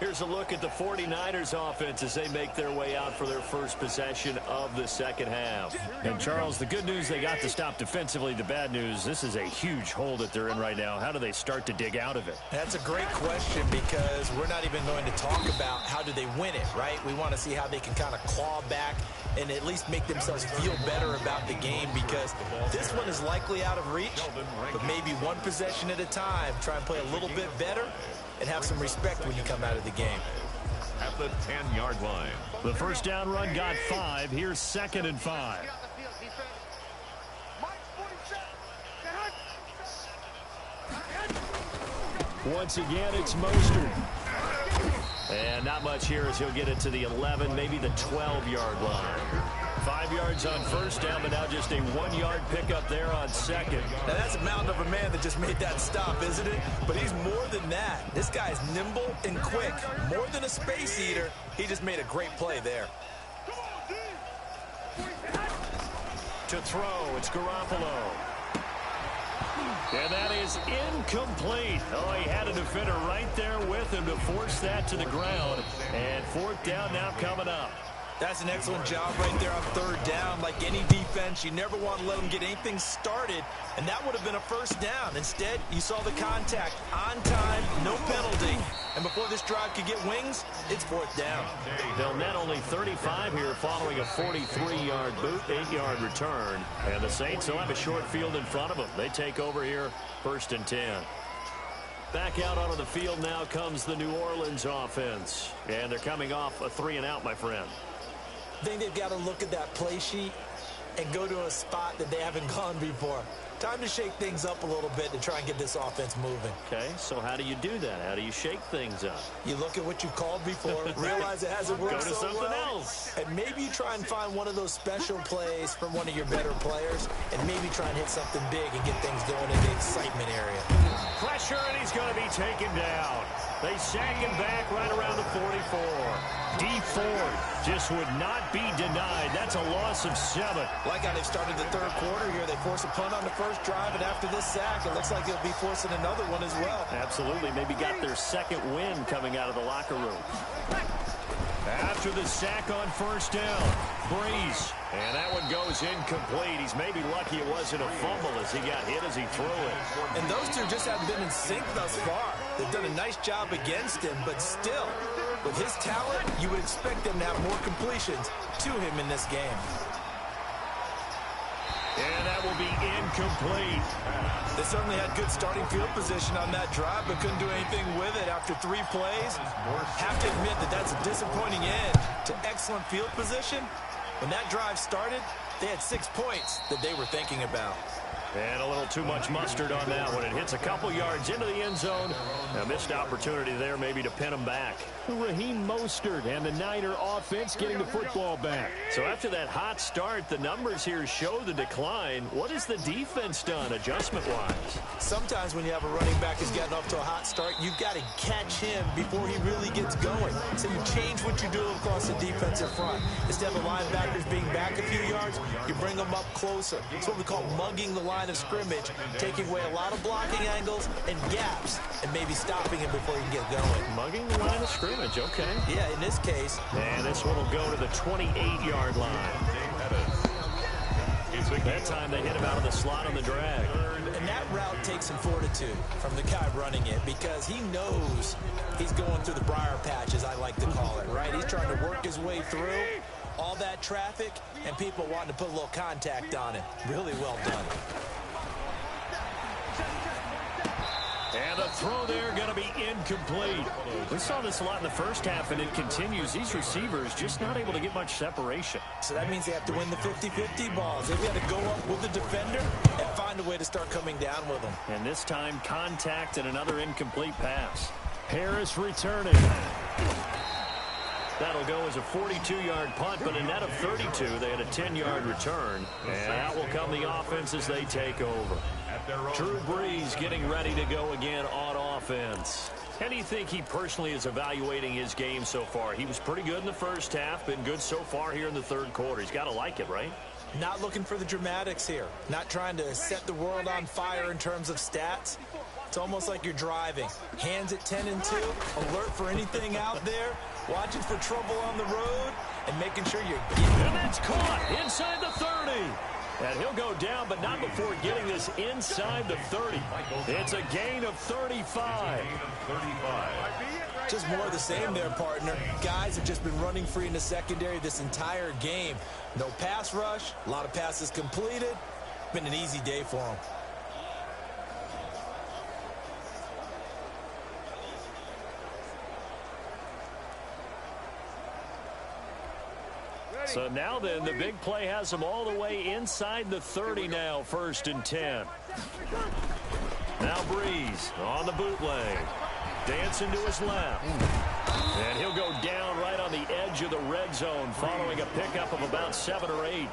Here's a look at the 49ers offense as they make their way out for their first possession of the second half. And Charles, the good news, they got to stop defensively. The bad news, this is a huge hole that they're in right now. How do they start to dig out of it? That's a great question because we're not even going to talk about how do they win it, right? We want to see how they can kind of claw back and at least make themselves feel better about the game because this one is likely out of reach, but maybe one possession at a time. Try and play a little bit better and have some respect when you come out of the game. At the 10-yard line. The first down run got 5. Here's 2nd and 5. Once again, it's Mostert. And not much here as he'll get it to the 11, maybe the 12-yard line. 5 yards on first down, but now just a 1-yard pickup there on second. Now that's a mountain of a man that just made that stop, isn't it? But he's more than that. This guy's nimble and quick. More than a space eater, he just made a great play there. To throw, it's Garoppolo. And that is incomplete. Oh, he had a defender right there with him to force that to the ground. And 4th down now coming up. That's an excellent job right there on 3rd down. Like any defense, you never want to let them get anything started, and that would have been a first down. Instead, you saw the contact on time, no penalty. And before this drive could get wings, it's 4th down. They'll net only 35 here following a 43-yard boot, 8-yard return. And the Saints will have a short field in front of them. They take over here, 1st and 10. Back out onto the field now comes the New Orleans offense. And they're coming off a 3-and-out, my friend. I think they've got to look at that play sheet and go to a spot that they haven't gone before. Time to shake things up a little bit to try and get this offense moving. Okay, so how do you do that? How do you shake things up? You look at what you've called before, realize it hasn't worked so well. Go to something else. And maybe you try and find one of those special plays from one of your better players and maybe try and hit something big and get things going in the excitement area. Pressure, and he's going to be taken down. They sack him back right around the 44. D Ford just would not be denied. That's a loss of 7. Like how they've started the third quarter here. They force a punt on the first drive, and after this sack, it looks like they'll be forcing another one as well. Absolutely. Maybe got their second win coming out of the locker room. After the sack on first down, Breeze. And that one goes incomplete. He's maybe lucky it wasn't a fumble as he got hit as he threw it. And those two just haven't been in sync thus far. They've done a nice job against him, but still, with his talent, you would expect them to have more completions to him in this game. And that will be incomplete. They certainly had good starting field position on that drive, but couldn't do anything with it after 3 plays. Have to admit that that's a disappointing end to excellent field position. When that drive started, they had 6 points that they were thinking about. And a little too much mustard on that one. It hits a couple yards into the end zone. A missed opportunity there maybe to pin him back. Raheem Mostert and the Niner offense getting the football back. So after that hot start, the numbers here show the decline. What has the defense done adjustment-wise? Sometimes when you have a running back who's gotten off to a hot start, you've got to catch him before he really gets going. So you change what you do across the defensive front. Instead of the linebackers being back a few yards, you bring them up closer. It's what we call mugging the line of scrimmage, taking away a lot of blocking angles and gaps, and maybe stopping him before he can get going. Mugging the line of scrimmage, okay. Yeah, in this case. And this one will go to the 28-yard line. That time they hit him out of the slot on the drag. And that route takes some fortitude from the guy running it because he knows he's going through the briar patch, as I like to call it, right? He's trying to work his way through all that traffic and people wanting to put a little contact on it. Really well done. And the throw there going to be incomplete. We saw this a lot in the first half, and it continues. These receivers just not able to get much separation. So that means they have to win the 50-50 balls. They've got to go up with the defender and find a way to start coming down with them. And this time, contact and another incomplete pass. Harris returning. That'll go as a 42-yard punt, but a net of 32. They had a 10-yard return. And that will come the offense as they take over. Drew Brees getting ready to go again on offense. How do you think he personally is evaluating his game so far? He was pretty good in the first half, been good so far here in the third quarter. He's got to like it, right? Not looking for the dramatics here. Not trying to set the world on fire in terms of stats. It's almost like you're driving. Hands at 10 and 2, alert for anything out there, watching for trouble on the road, and making sure you're getting it. And that's caught inside the 30. And he'll go down, but not before getting this inside the 30. It's a gain of 35. Just more of the same there, partner. Guys have just been running free in the secondary this entire game. No pass rush, a lot of passes completed. Been an easy day for them. So now then, the big play has them all the way inside the 30 now, 1st and 10. Now Breeze on the bootleg. Dancing to his left. And he'll go down right on the edge of the red zone following a pickup of about 7 or 8.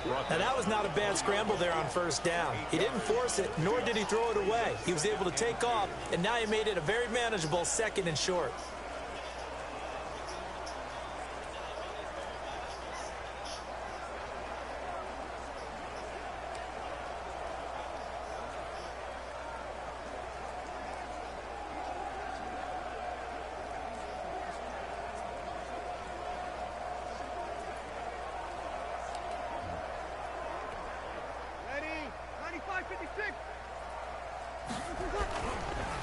Now that was not a bad scramble there on first down. He didn't force it, nor did he throw it away. He was able to take off, and now he made it a very manageable 2nd and short.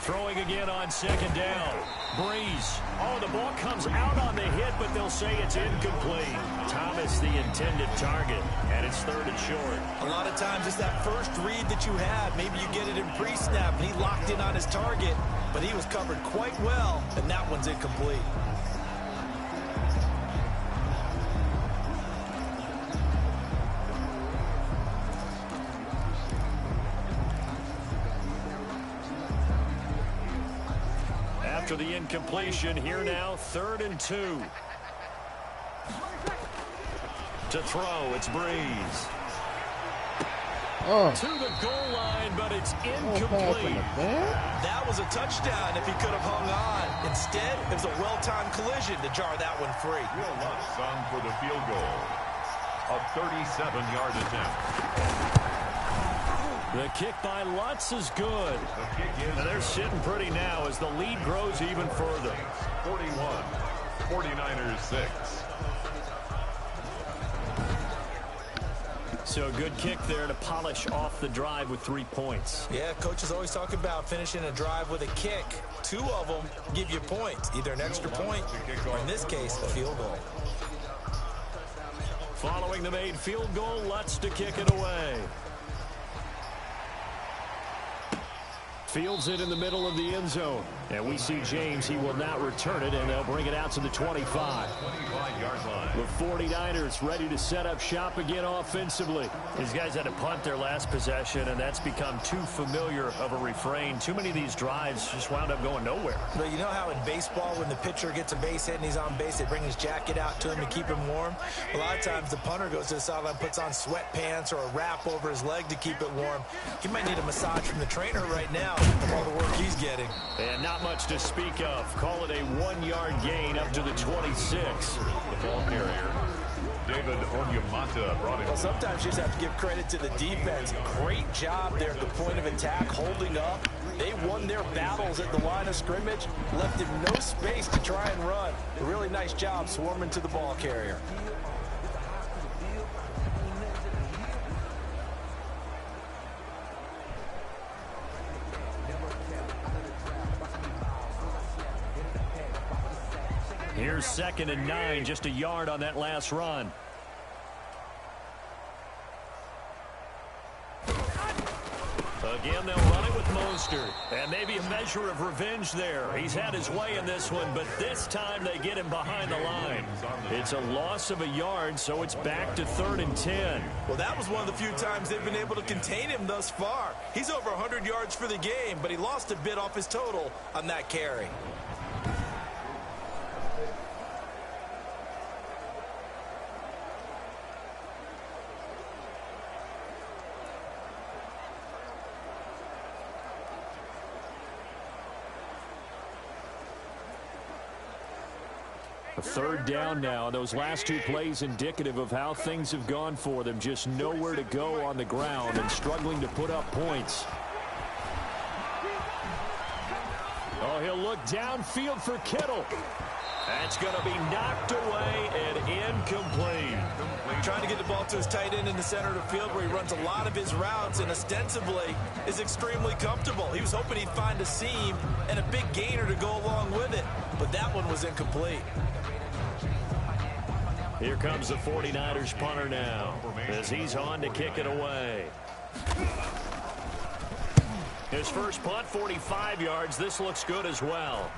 Throwing again on 2nd down. Breeze. Oh, the ball comes out on the hit, but they'll say it's incomplete. Thomas, the intended target, and it's 3rd and short. A lot of times it's that first read that you had. Maybe you get it in pre-snap, and he locked in on his target, but he was covered quite well, and that one's incomplete. After the incompletion, here now, 3rd and 2. To throw, it's Breeze. To the goal line, but it's incomplete. That was a touchdown if he could have hung on. Instead, it was a well-timed collision to jar that one free. Will Lutz on for the field goal. A 37-yard attempt. The kick by Lutz is good. And they're sitting pretty now as the lead grows even further. 41, 49ers 6. So a good kick there to polish off the drive with 3 points. Yeah, coaches always talk about finishing a drive with a kick. 2 of them give you points, either an extra point or, in this case, a field goal. Following the made field goal, Lutz to kick it away. Fields it in the middle of the end zone. And we see James. He will not return it, and they'll bring it out to the 25. 25-yard line. The 49ers ready to set up shop again offensively. These guys had to punt their last possession, and that's become too familiar of a refrain. Too many of these drives just wound up going nowhere. But you know how in baseball, when the pitcher gets a base hit and he's on base, they bring his jacket out to him to keep him warm? A lot of times the punter goes to the sideline, puts on sweatpants or a wrap over his leg to keep it warm. He might need a massage from the trainer right now of all the work he's getting. And not much to speak of. Call it a 1-yard gain up to the 26. The ball carrier, David Onyemata, brought it. Well, sometimes you just have to give credit to the defense. Great job there at the point of attack, holding up. They won their battles at the line of scrimmage, left him no space to try and run. A really nice job swarming to the ball carrier. Here's 2nd and 9, just a yard on that last run. Again, they'll run it with Mostert. And maybe a measure of revenge there. He's had his way in this one, but this time they get him behind the line. It's a loss of a yard, so it's back to 3rd and 10. Well, that was one of the few times they've been able to contain him thus far. He's over 100 yards for the game, but he lost a bit off his total on that carry. A 3rd down now. Those last 2 plays indicative of how things have gone for them. Just nowhere to go on the ground and struggling to put up points. Oh, he'll look downfield for Kittle. That's going to be knocked away and incomplete. Trying to get the ball to his tight end in the center of the field where he runs a lot of his routes and ostensibly is extremely comfortable. He was hoping he'd find a seam and a big gainer to go along with it, but that one was incomplete. Here comes the 49ers punter now as he's on to kick it away. His first punt, 45 yards. This looks good as well.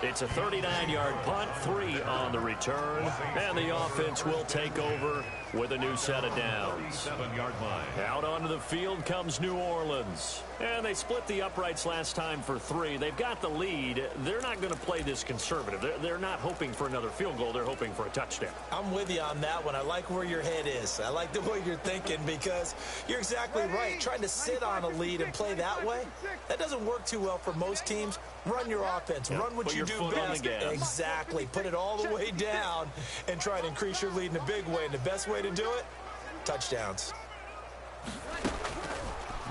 It's a 39-yard punt, 3 on the return, and the offense will take over with a new set of downs. 7-yard line. Out onto the field comes New Orleans. And they split the uprights last time for 3. They've got the lead. They're not going to play this conservative. They're not hoping for another field goal. They're hoping for a touchdown. I'm with you on that one. I like where your head is. I like the way you're thinking because you're exactly right. Trying to sit on a lead and play that way, that doesn't work too well for most teams. Run your offense. Run what you do best. Exactly. Put it all the way down and try to increase your lead in a big way. And the best way to do it, touchdowns.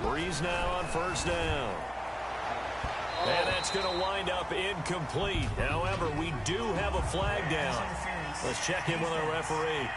Breeze now on 1st down. And that's going to wind up incomplete. However, we do have a flag down. Let's check in with our referee.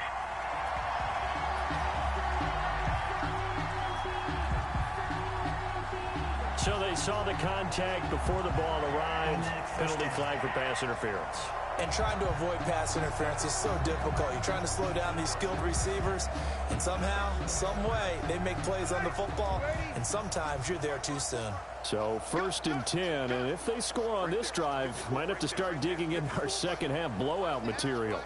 So they saw the contact before the ball arrived. Penalty flag for pass interference. And trying to avoid pass interference is so difficult. You're trying to slow down these skilled receivers, and somehow, some way, they make plays on the football, and sometimes you're there too soon. So 1st and 10, and if they score on this drive, might have to start digging in our second half blowout material.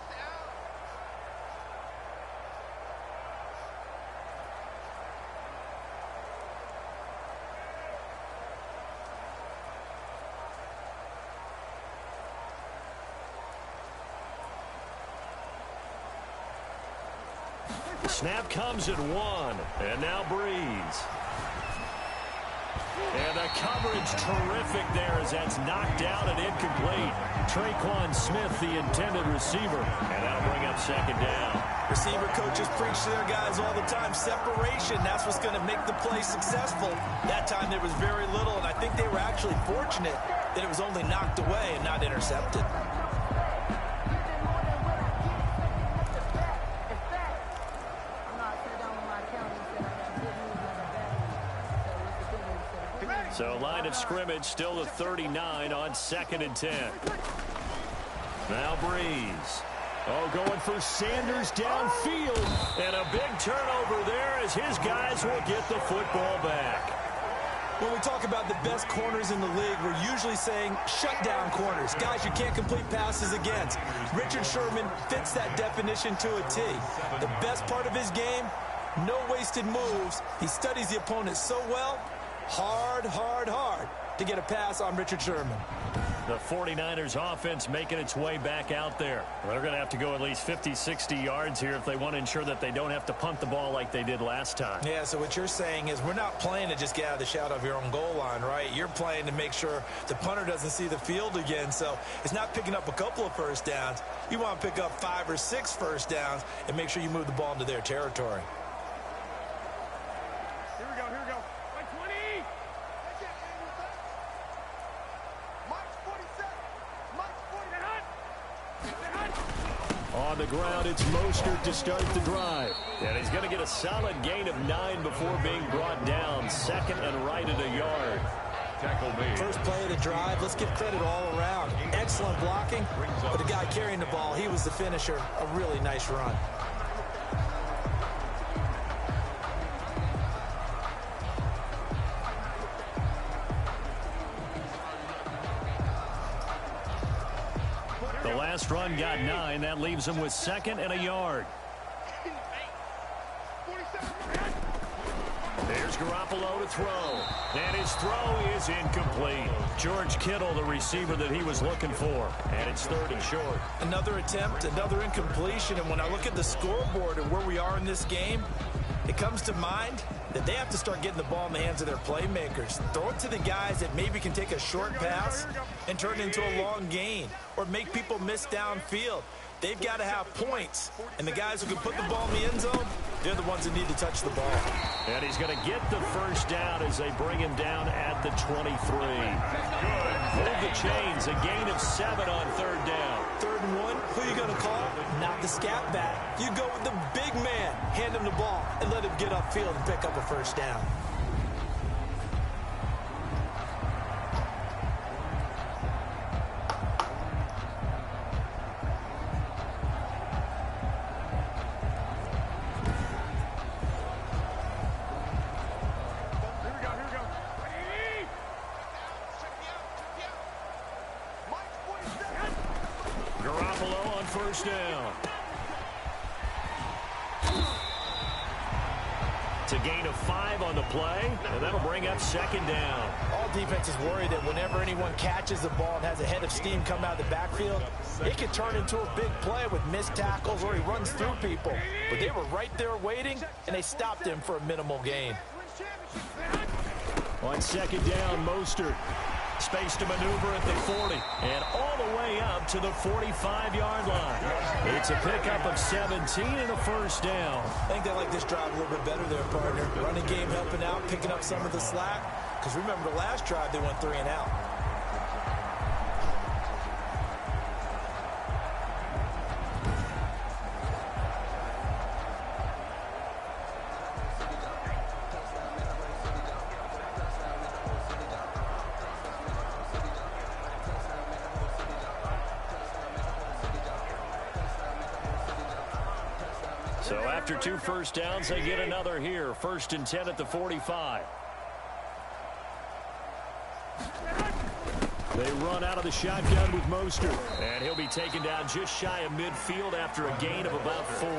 Snap comes at 1. And now Breeze. And the coverage terrific there as that's knocked down and incomplete. Traquan Smith, the intended receiver. And that'll bring up second down. Receiver coaches preach to their guys all the time. Separation, that's what's going to make the play successful. That time there was very little, and I think they were actually fortunate that it was only knocked away and not intercepted. So line of scrimmage still the 39 on 2nd and 10. Now Breeze. Oh, going for Sanders downfield. And a big turnover there as his guys will get the football back. When we talk about the best corners in the league, we're usually saying shutdown corners, guys you can't complete passes against. Richard Sherman fits that definition to a T. The best part of his game, no wasted moves. He studies the opponent so well, hard to get a pass on Richard Sherman. The 49ers offense making its way back out there. They're going to have to go at least 50, 60 yards here if they want to ensure that they don't have to punt the ball like they did last time. Yeah, so what you're saying is we're not playing to just get out of the shadow of your own goal line, right? You're playing to make sure the punter doesn't see the field again. So it's not picking up a couple of first downs. You want to pick up 5 or 6 first downs and make sure you move the ball into their territory. Here we go. Like 20. On the ground, it's Mostert to start the drive. And he's going to get a solid gain of 9 before being brought down. Second and right at a yard. First play of the drive, let's give credit all around. Excellent blocking, but the guy carrying the ball, he was the finisher. A really nice run. The last run got 9. That leaves him with 2nd and a yard. There's Garoppolo to throw. And his throw is incomplete. George Kittle, the receiver that he was looking for. And it's 3rd and short. Another attempt, another incompletion. And when I look at the scoreboard and where we are in this game, it comes to mind that they have to start getting the ball in the hands of their playmakers. Throw it to the guys that maybe can take a short pass and turn it into a long gain or make people miss downfield. They've got to have points. And the guys who can put the ball in the end zone, they're the ones that need to touch the ball. And he's going to get the first down as they bring him down at the 23. Move the chains, a gain of 7 on 3rd down. 3rd and 1, who you going to call? Not the scat back. You go with the big man, hand him the ball, and let him get upfield and pick up a first down. First down. It's a gain of 5 on the play, and that'll bring up 2nd down. All defenses worry that whenever anyone catches the ball and has a head of steam come out of the backfield, it can turn into a big play with missed tackles or he runs through people. But they were right there waiting, and they stopped him for a minimal gain. On 2nd down, Mostert. Space to maneuver at the 40 and all the way up to the 45-yard line. It's a pickup of 17 and a first down. I think they like this drive a little bit better there, partner. Running game helping out, picking up some of the slack. Because remember the last drive, they went 3 and out. So after 2 first downs, they get another here. 1st and 10 at the 45. They run out of the shotgun with Mostert. And he'll be taken down just shy of midfield after a gain of about 4.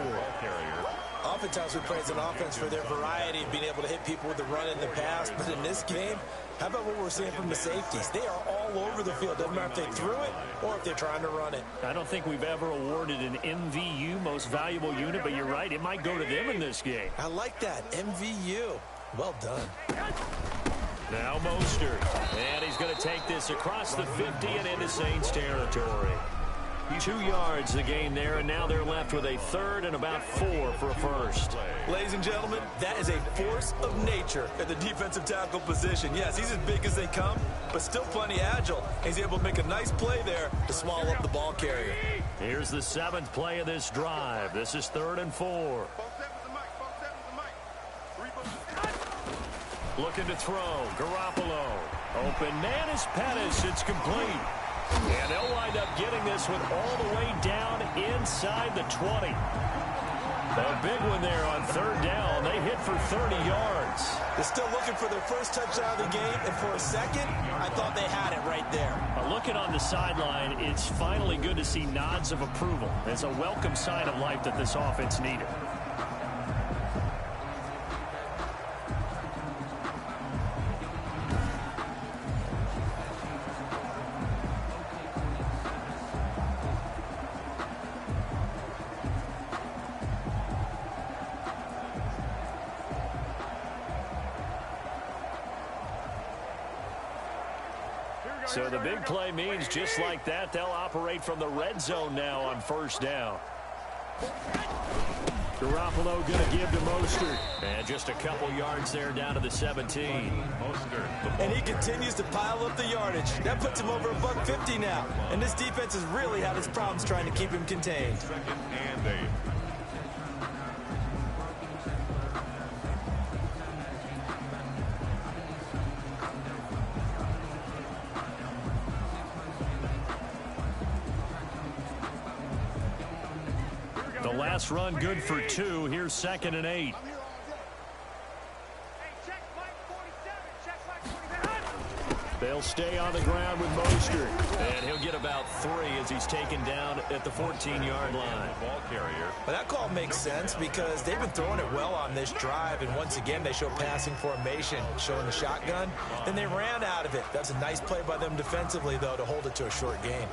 Oftentimes we praise an offense for their variety of being able to hit people with the run in the pass. But in this game, how about what we're seeing from the safeties? They are all all over the field. Doesn't matter if they threw it or if they're trying to run it. I don't think we've ever awarded an MVU, most valuable unit, but you're right. It might go to them in this game. I like that. MVU. Well done. Now Mostert. And he's going to take this across the 50 and into Saints territory. 2 yards the gain there, and now they're left with a third and about 4 for a first. Ladies and gentlemen, that is a force of nature at the defensive tackle position. Yes, he's as big as they come, but still plenty agile. He's able to make a nice play there to swallow up the ball carrier. Here's the 7th play of this drive. This is 3rd and 4. Looking to throw. Garoppolo. Open man is Pettis. It's complete. And they'll wind up getting this one all the way down inside the 20. A big one there on 3rd down. They hit for 30 yards. They're still looking for their first touchdown of the game, and for a second, I thought they had it right there. Looking on the sideline, it's finally good to see nods of approval. It's a welcome sign of life that this offense needed. So the big play means just like that, they'll operate from the red zone now on 1st down. Garoppolo going to give to Mostert. And just a couple yards there down to the 17. And he continues to pile up the yardage. That puts him over $150 now. And this defense has really had its problems trying to keep him contained. 2nd and 8. The last run good for 2. Here's 2nd and 8. They'll stay on the ground with Mostert. And he'll get about 3 as he's taken down at the 14-yard line. Ball carrier. But that call makes sense because they've been throwing it well on this drive. And once again, they show passing formation, showing the shotgun. Then they ran out of it. That's a nice play by them defensively, though, to hold it to a short gain.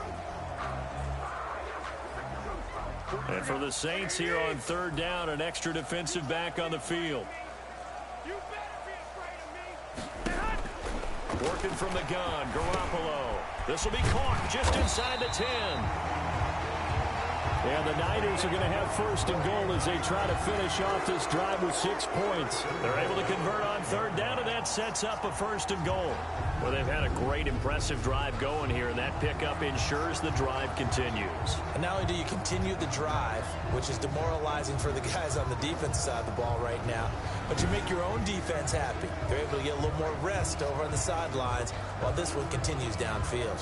And for the Saints here on 3rd down, an extra defensive back on the field. Working from the gun, Garoppolo. This will be caught just inside the 10. And the Niners are going to have 1st and goal as they try to finish off this drive with 6 points. They're able to convert on 3rd down, and that sets up a 1st and goal. Well, they've had a great, impressive drive going here, and that pickup ensures the drive continues. And not only do you continue the drive, which is demoralizing for the guys on the defense side of the ball right now, but you make your own defense happy. They're able to get a little more rest over on the sidelines while this one continues downfield.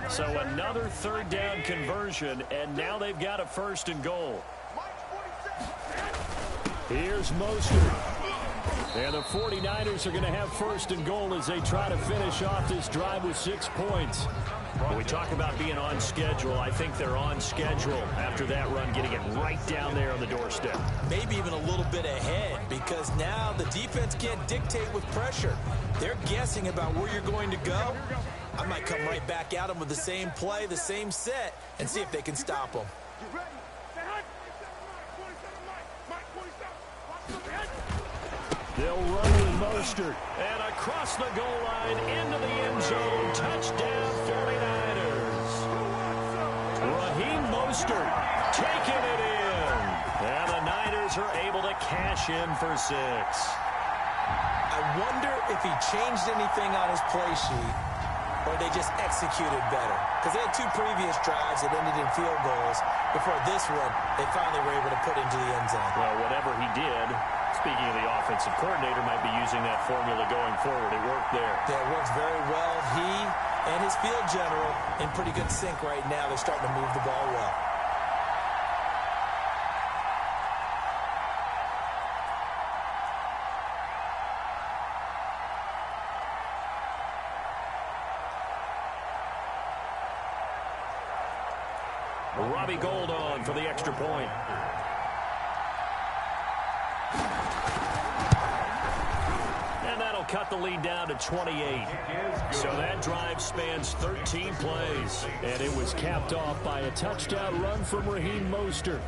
So another 3rd down conversion, and now they've got a 1st and goal. Here's Mostert. And the 49ers are going to have 1st and goal as they try to finish off this drive with 6 points. When we talk about being on schedule, I think they're on schedule after that run, getting it right down there on the doorstep. Maybe even a little bit ahead, because now the defense can't dictate with pressure. They're guessing about where you're going to go. I might come right back at them with the same play, the same set, and see if they can stop them. They'll run with Mostert. And across the goal line into the end zone. Touchdown 49ers. Raheem Mostert taking it in. And the Niners are able to cash in for 6. I wonder if he changed anything on his play sheet, or they just executed better. Because they had 2 previous drives that ended in field goals. Before this one, they finally were able to put into the end zone. Well, whatever he did, speaking of the offensive coordinator, might be using that formula going forward. It worked there. Yeah, it works very well. He and his field general in pretty good sync right now. They're starting to move the ball well. Robbie Gould on for the extra point. And that'll cut the lead down to 28. So that drive spans 13 plays. And it was capped off by a touchdown run from Raheem Mostert.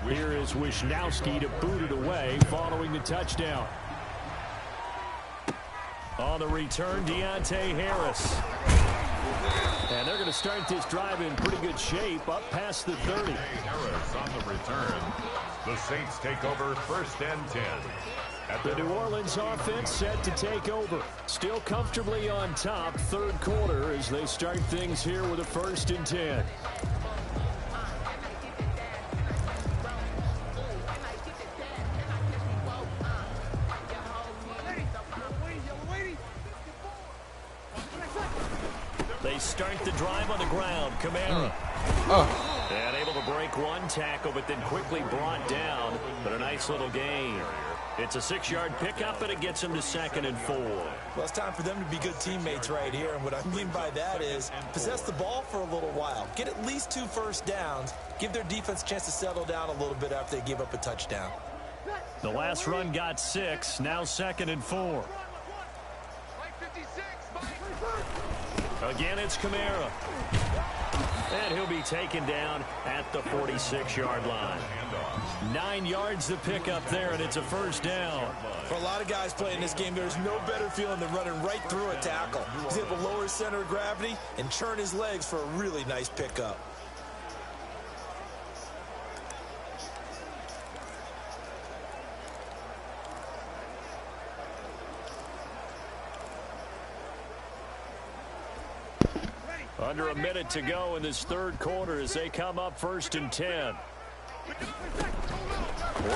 Here is Wisnowski to boot it away following the touchdown. On the return, Deontay Harris. And they're going to start this drive in pretty good shape, up past the 30. Harris on the return. The Saints take over 1st and 10. The New Orleans offense set to take over. Still comfortably on top, 3rd quarter, as they start things here with a 1st and 10. They start the drive on the ground. Kamara. And able to break one tackle, but then quickly brought down. But a nice little gain. It's a 6-yard pickup, and it gets them to 2nd and 4. Well, it's time for them to be good teammates right here. And what I mean by that is possess the ball for a little while. Get at least 2 first downs. Give their defense a chance to settle down a little bit after they give up a touchdown. The last run got 6. Now 2nd and 4. Again, it's Kamara. And he'll be taken down at the 46-yard line. 9 yards to pick up there, and it's a 1st down. For a lot of guys playing this game, there's no better feeling than running right through a tackle. He's able to lower his center of gravity and churn his legs for a really nice pickup. Under a minute to go in this 3rd quarter as they come up 1st and 10.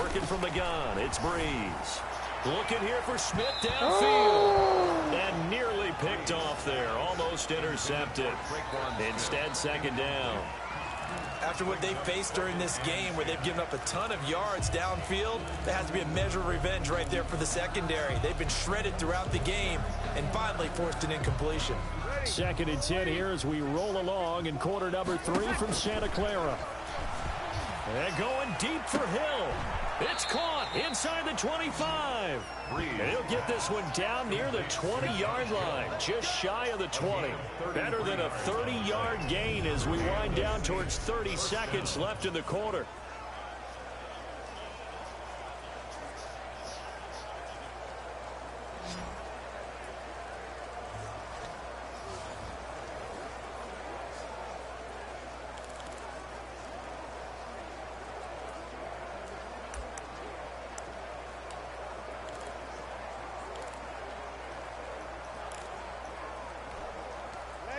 Working from the gun, it's Breeze. Looking here for Smith downfield. And nearly picked off there, almost intercepted. Instead, 2nd down. After what they've faced during this game where they've given up a ton of yards downfield, there has to be a measure of revenge right there for the secondary. They've been shredded throughout the game and finally forced an incompletion. 2nd and 10 here as we roll along in quarter number 3 from Santa Clara. And going deep for Hill. It's caught inside the 25. And he'll get this one down near the 20-yard line, just shy of the 20. Better than a 30-yard gain as we wind down towards 30 seconds left in the quarter.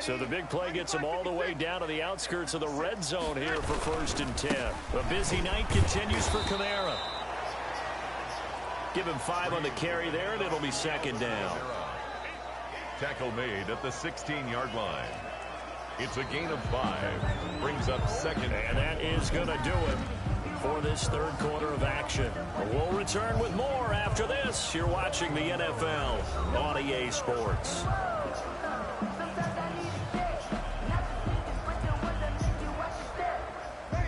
So the big play gets them all the way down to the outskirts of the red zone here for 1st and 10. A busy night continues for Kamara. Give him 5 on the carry there, and it'll be 2nd down. Tackle made at the 16-yard line. It's a gain of 5. Brings up 2nd. And that is going to do it for this 3rd quarter of action. We'll return with more after this. You're watching the NFL on EA Sports.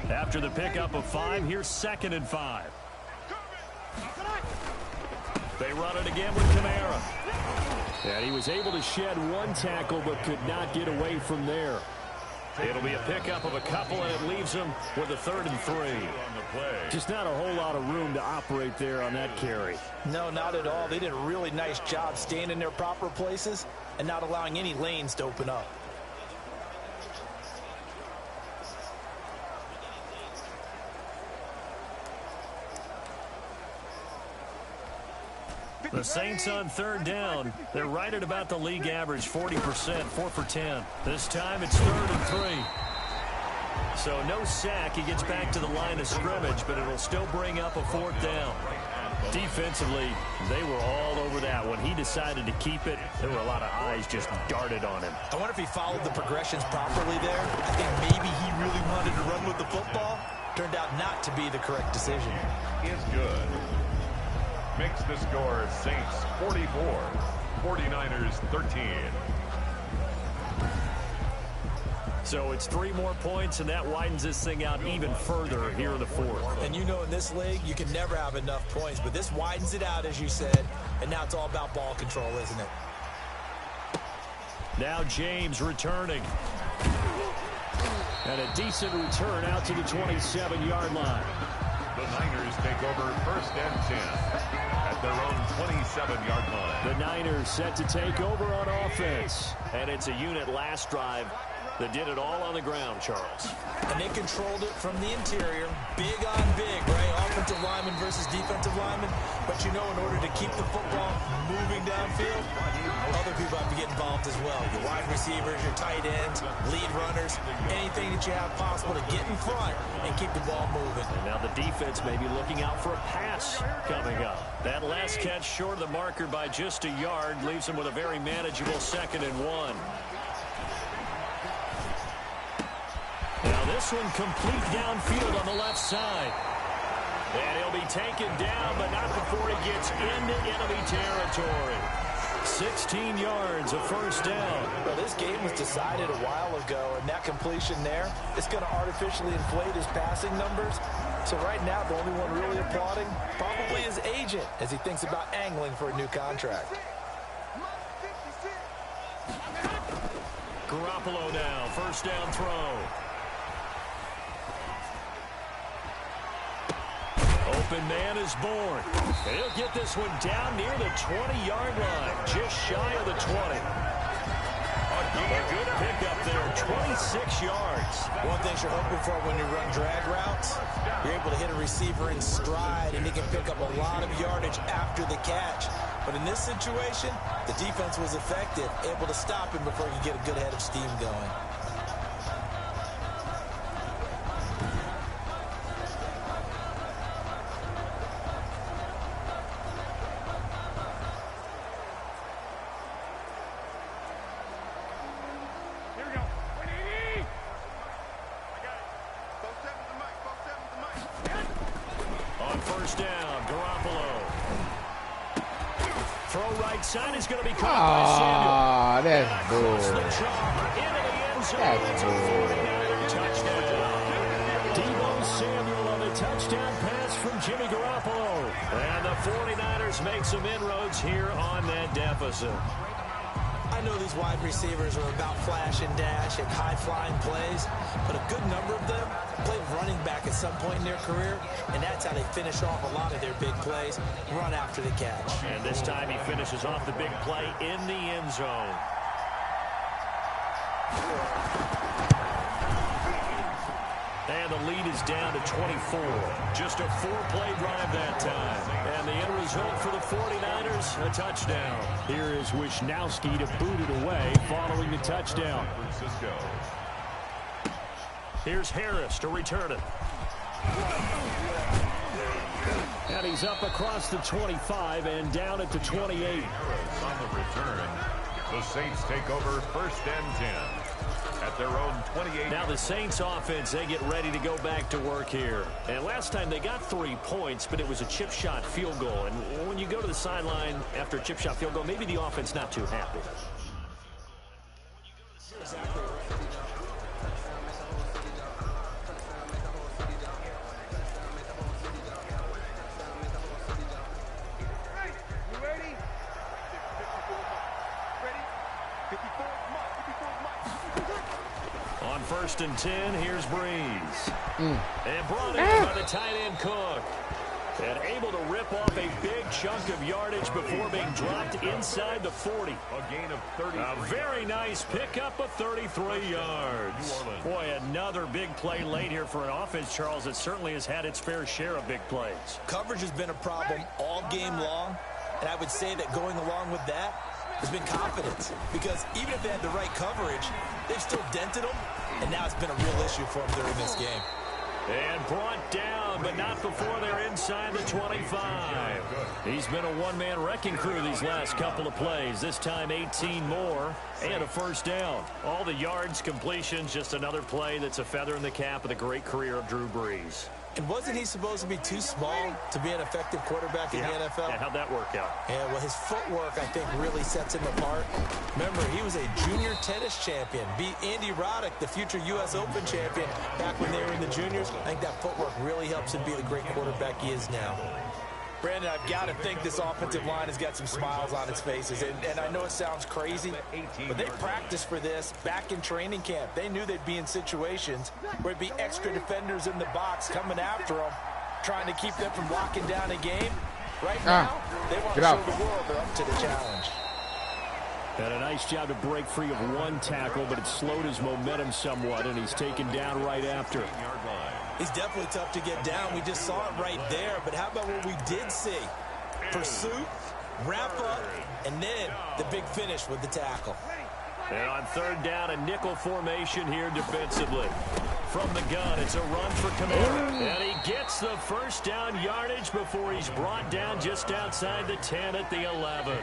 After the pickup of 5, here's 2nd and 5. They run it again with Kamara. And he was able to shed one tackle but could not get away from there. It'll be a pickup of a couple, and it leaves him with a 3rd and 3. Just not a whole lot of room to operate there on that carry. No, not at all. They did a really nice job staying in their proper places and not allowing any lanes to open up. The Saints on 3rd down. They're right at about the league average, 40%, 4 for 10. This time it's 3rd and 3. So no sack. He gets back to the line of scrimmage, but it'll still bring up a 4th down. Defensively, they were all over that. When he decided to keep it, there were a lot of eyes just darted on him. I wonder if he followed the progressions properly there. I think maybe he really wanted to run with the football, turned out not to be the correct decision. Is good. Makes the score Saints 44, 49ers 13. So it's 3 more points, and that widens this thing out even further here in the fourth. And you know in this league, you can never have enough points, but this widens it out, as you said, and now it's all about ball control, isn't it? Now James returning. And a decent return out to the 27-yard line. The Niners take over 1st and 10 at their own 27-yard line. The Niners set to take over on offense. And it's a unit last drive that did it all on the ground, Charles. And they controlled it from the interior. Big on big, right? Offensive lineman versus defensive lineman. But you know, in order to keep the football moving downfield, other people have to get involved as well. Your wide receivers, your tight ends, lead runners, anything that you have possible to get in front and keep the ball moving. And now the defense may be looking out for a pass coming up. That last catch short of the marker by just a yard leaves them with a very manageable 2nd and 1. Now this one complete downfield on the left side. And he'll be taken down, but not before he gets into enemy territory. 16 yards, a 1st down. Well, this game was decided a while ago, and that completion there is going to artificially inflate his passing numbers. So right now, the only one really applauding probably his agent as he thinks about angling for a new contract. Garoppolo now, 1st down throw. Open man is born. He'll get this one down near the 20-yard line, just shy of the 20. A good pickup there, 26 yards. One thing you're hoping for when you run drag routes, you're able to hit a receiver in stride, and he can pick up a lot of yardage after the catch. But in this situation, the defense was effective, able to stop him before he could get a good head of steam going. Side is going to be caught by Samuel. That's bull. That's bull. Deebo Samuel on a touchdown pass from Jimmy Garoppolo. And the 49ers make some inroads here on that deficit. I know these wide receivers are about flash and dash and high-flying plays, but a good number of them played running back at some point in their career, and that's how they finish off a lot of their big plays, run after the catch. And this time he finishes off the big play in the end zone. And the lead is down to 24. Just a 4-play drive that time. And the end result for the 49ers, a touchdown. Here is Wisnowski to boot it away following the touchdown. Here's Harris to return it. And he's up across the 25 and down at the 28. Harris on the return. The Saints take over 1st and 10. At their own 28. Now the Saints offense, they get ready to go back to work here. And last time they got 3 points, but it was a chip shot field goal. And when you go to the sideline after a chip shot field goal, maybe the offense not too happy. On 1st and 10, here's Breeze. And brought in by the tight end Cook. And able to rip off a big chunk of yardage before being dropped inside the 40. A gain of 30. A very nice pickup of 33 yards. Boy, another big play late here for an offense, Charles, that certainly has had its fair share of big plays. Coverage has been a problem all game long, and I would say that going along with that has been confidence. Because even if they had the right coverage, they've still dented them, and now it's been a real issue for them during this game. And brought down, but not before they're inside the 25. He's been a one-man wrecking crew these last couple of plays. This time 18 more and a first down. All the yards, completions, just another play that's a feather in the cap of the great career of Drew Brees. And wasn't he supposed to be too small to be an effective quarterback in the NFL? Yeah, how'd that work out? Yeah, well, his footwork, I think, really sets him apart. Remember, he was a junior tennis champion, beat Andy Roddick, the future U.S. Open champion, back when they were in the juniors. I think that footwork really helps him be the great quarterback he is now. Brandon, I've got to think this offensive line has got some smiles on its faces. And I know it sounds crazy, but they practiced for this back in training camp. They knew they'd be in situations where it'd be extra defenders in the box coming after them, trying to keep them from locking down a game. Right now, they want to show the world they're up to the challenge. Had a nice job to break free of one tackle, but it slowed his momentum somewhat, and he's taken down right after. He's definitely tough to get down. We just saw it right there. But how about what we did see? Pursuit, wrap up, and then the big finish with the tackle. And on third down, a nickel formation here defensively. From the gun, it's a run for Kamara. And he gets the first down yardage before he's brought down just outside the 10 at the 11.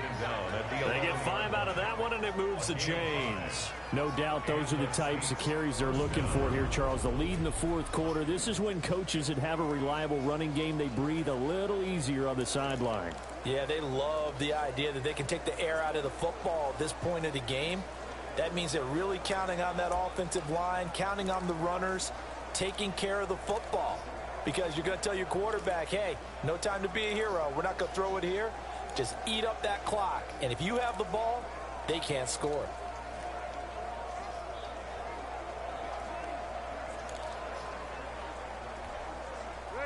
They get 5 out of that one, and it moves the chains. No doubt those are the types of carries they're looking for here, Charles. The lead in the fourth quarter. This is when coaches that have a reliable running game, they breathe a little easier on the sideline. Yeah, they love the idea that they can take the air out of the football at this point of the game. That means they're really counting on that offensive line, counting on the runners, taking care of the football. Because you're going to tell your quarterback, hey, no time to be a hero. We're not going to throw it here. Just eat up that clock. And if you have the ball, they can't score.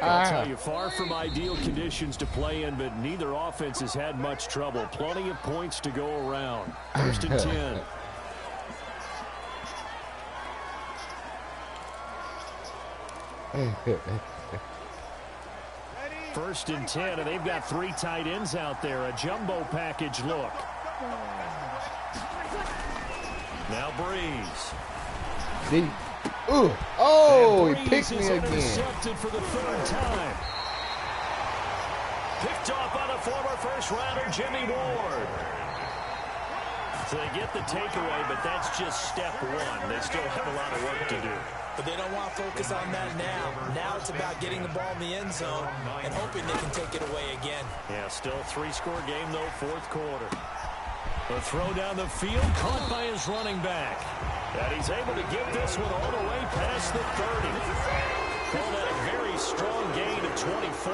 I'll tell you, far from ideal conditions to play in, but neither offense has had much trouble. Plenty of points to go around. First and 10. First and 10, and they've got 3 tight ends out there. A jumbo package look. Now Breeze. Deep. Ooh. Oh, he picked me again. Intercepted for the 3rd time. Picked off by the former first-rounder Jimmy Ward. So they get the takeaway, but that's just step 1. They still have a lot of work to do. But they don't want to focus on that now. Now it's about getting the ball in the end zone and hoping they can take it away again. Yeah, still a 3-score game, though, fourth quarter. The throw down the field, caught by his running back. And he's able to get this one all the way past the 30. Call that a very strong gain of 24.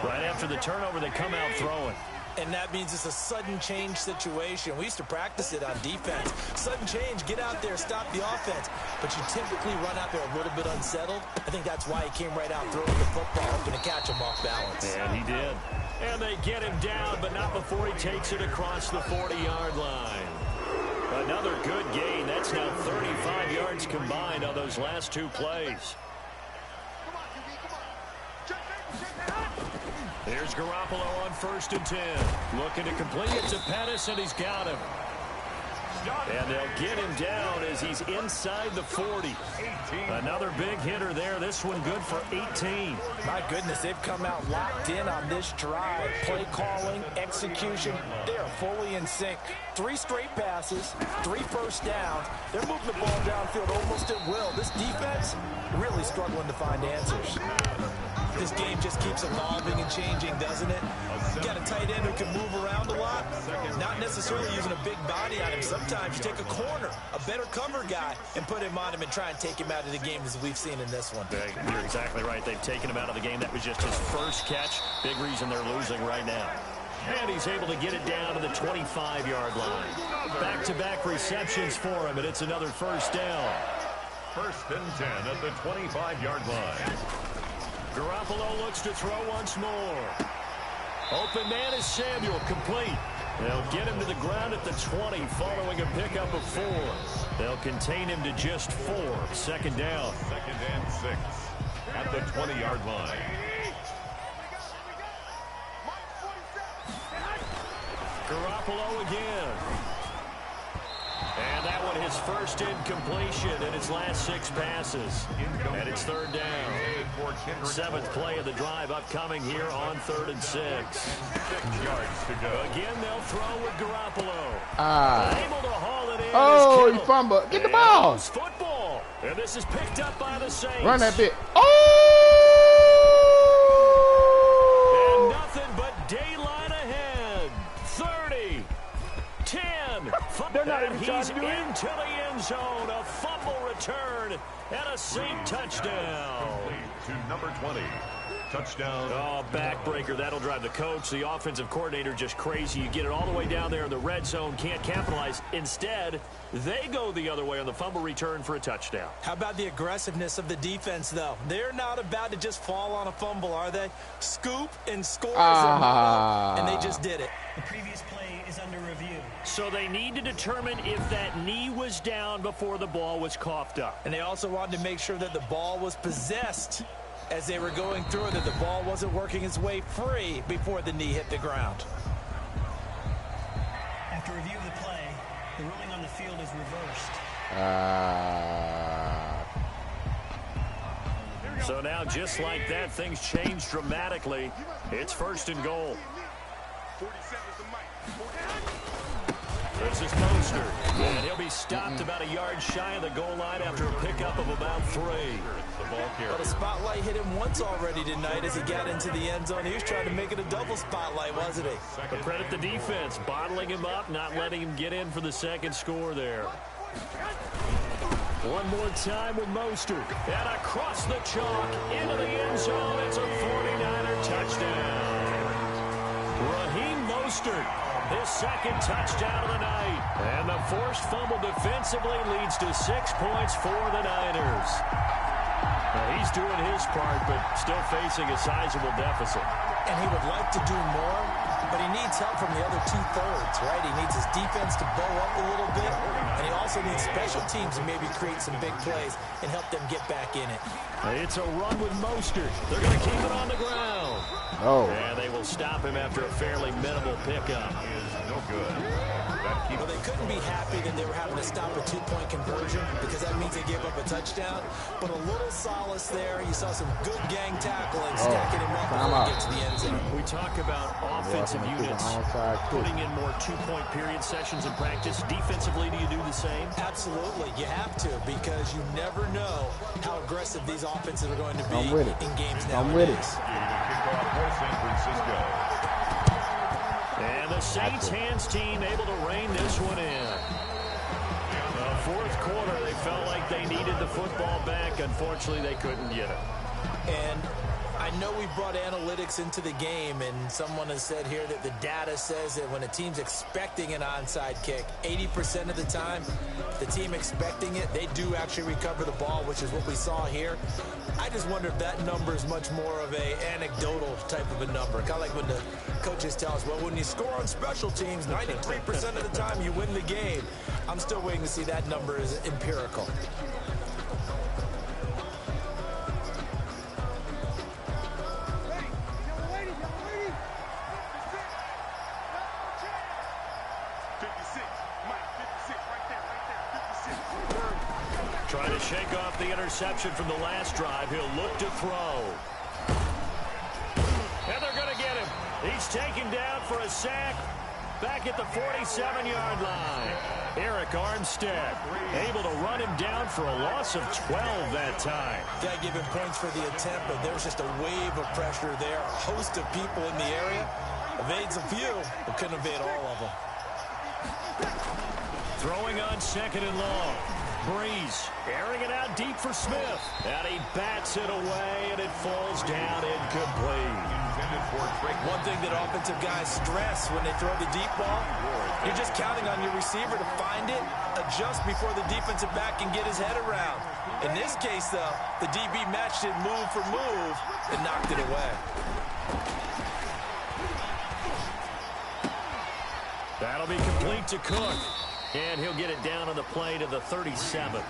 Right after the turnover, they come out throwing. And that means it's a sudden change situation. We used to practice it on defense. Sudden change, get out there, stop the offense. But you typically run out there a little bit unsettled. I think that's why he came right out throwing the football, hoping to catch him off balance. And he did. And they get him down, but not before he takes it across the 40-yard line. Another good gain. That's now 35 yards combined on those last 2 plays. Here's Garoppolo on first and 10. Looking to complete it to Pettis, and he's got him. And they'll get him down as he's inside the 40. Another big hitter there. This one good for 18. My goodness, they've come out locked in on this drive. Play calling, execution, they are fully in sync. 3 straight passes, 3 first downs. They're moving the ball downfield almost at will. This defense really struggling to find answers. This game just keeps evolving and changing, doesn't it? You got a tight end who can move around a lot, not necessarily using a big body on him. Sometimes you take a corner, a better cover guy, and put him on him and try and take him out of the game as we've seen in this one. You're exactly right. They've taken him out of the game. That was just his first catch. Big reason they're losing right now. And he's able to get it down to the 25-yard line. Back-to-back receptions for him, and it's another first down. First and 10 at the 25-yard line. Garoppolo looks to throw once more. Open man is Samuel, complete. They'll get him to the ground at the 20 following a pickup of 4. They'll contain him to just 4. Second down. Second and 6 at the 20-yard line. Garoppolo again. And that one his first incompletion in his last 6 passes. And it's 3rd down. 7th play of the drive upcoming here on 3rd and 6. 6 yards to go. Again, they'll throw with Garoppolo. Able to haul it in. Oh, he fumbled. Get the ball. It's football. And this is picked up by the Saints. Run that bit. Oh! And nothing but daylight ahead. 30, 10. And he's into the end zone. A fumble return and a Saint touchdown. To number 20. Touchdown. Oh, backbreaker. That'll drive the coach, the offensive coordinator, just crazy. You get it all the way down there in the red zone, can't capitalize. Instead, they go the other way on the fumble return for a touchdown. How about the aggressiveness of the defense, though? They're not about to just fall on a fumble, are they? Scoop and score and they just did it. The previous play is under review. So they need to determine if that knee was down before the ball was coughed up. And they also wanted to make sure that the ball was possessed as they were going through it, that the ball wasn't working its way free before the knee hit the ground. After review of the play, the ruling on the field is reversed. So now, just like that, things change dramatically. It's 1st and goal. This is Mostert, and he'll be stopped about a yard shy of the goal line after a pickup of about 3. Well, the spotlight hit him once already tonight as he got into the end zone. He was trying to make it a double spotlight, wasn't he? But credit the defense, bottling him up, not letting him get in for the 2nd score there. One more time with Mostert. And across the chalk into the end zone. It's a 49er touchdown. Raheem Mostert, his 2nd touchdown of the night. And the forced fumble defensively leads to 6 points for the Niners. Now he's doing his part, but still facing a sizable deficit. And he would like to do more, but he needs help from the other 2/3, right? He needs his defense to bow up a little bit, and he also needs special teams to maybe create some big plays and help them get back in it. It's a run with Mostert. They're going to keep it on the ground. Oh. And they will stop him after a fairly minimal pickup. No good. Well, they couldn't be happy that they were having to stop a 2-point conversion because that means they gave up a touchdown. But a little solace there. You saw some good gang tackling, stacking him up before he gets to the end zone. We talk about offensive units putting in more 2-point period sessions in practice. Defensively, do you do the same? Absolutely. You have to, because you never know how aggressive these offenses are going to be in games nowadays. I'm with it. Kickoff for San Francisco. And the Saints hands team able to rein this one in. The 4th quarter, they felt like they needed the football back. Unfortunately, they couldn't get it. And I know we brought analytics into the game, and someone has said here that the data says that when a team's expecting an onside kick, 80% of the time, the team expecting it, they do actually recover the ball, which is what we saw here. I just wonder if that number is much more of a anecdotal type of a number. Kind of like when the coaches tell us, well, when you score on special teams, 93% of the time you win the game. I'm still waiting to see that number is empirical. Trying to shake off the interception from the last drive. He'll look to throw. And they're going to get him. He's taken down for a sack back at the 47-yard line. Eric Armstead able to run him down for a loss of 12 that time. Got to give him points for the attempt, but there was just a wave of pressure there. A host of people in the area. Evades a few, but couldn't evade all of them. Throwing on 2nd and long. Breeze airing it out deep for Smith. And he bats it away, and it falls down incomplete. One thing that offensive guys stress when they throw the deep ball, you're just counting on your receiver to find it, adjust before the defensive back can get his head around. In this case, though, the DB matched it move for move and knocked it away. That'll be complete to Cook. And he'll get it down on the play to the 37.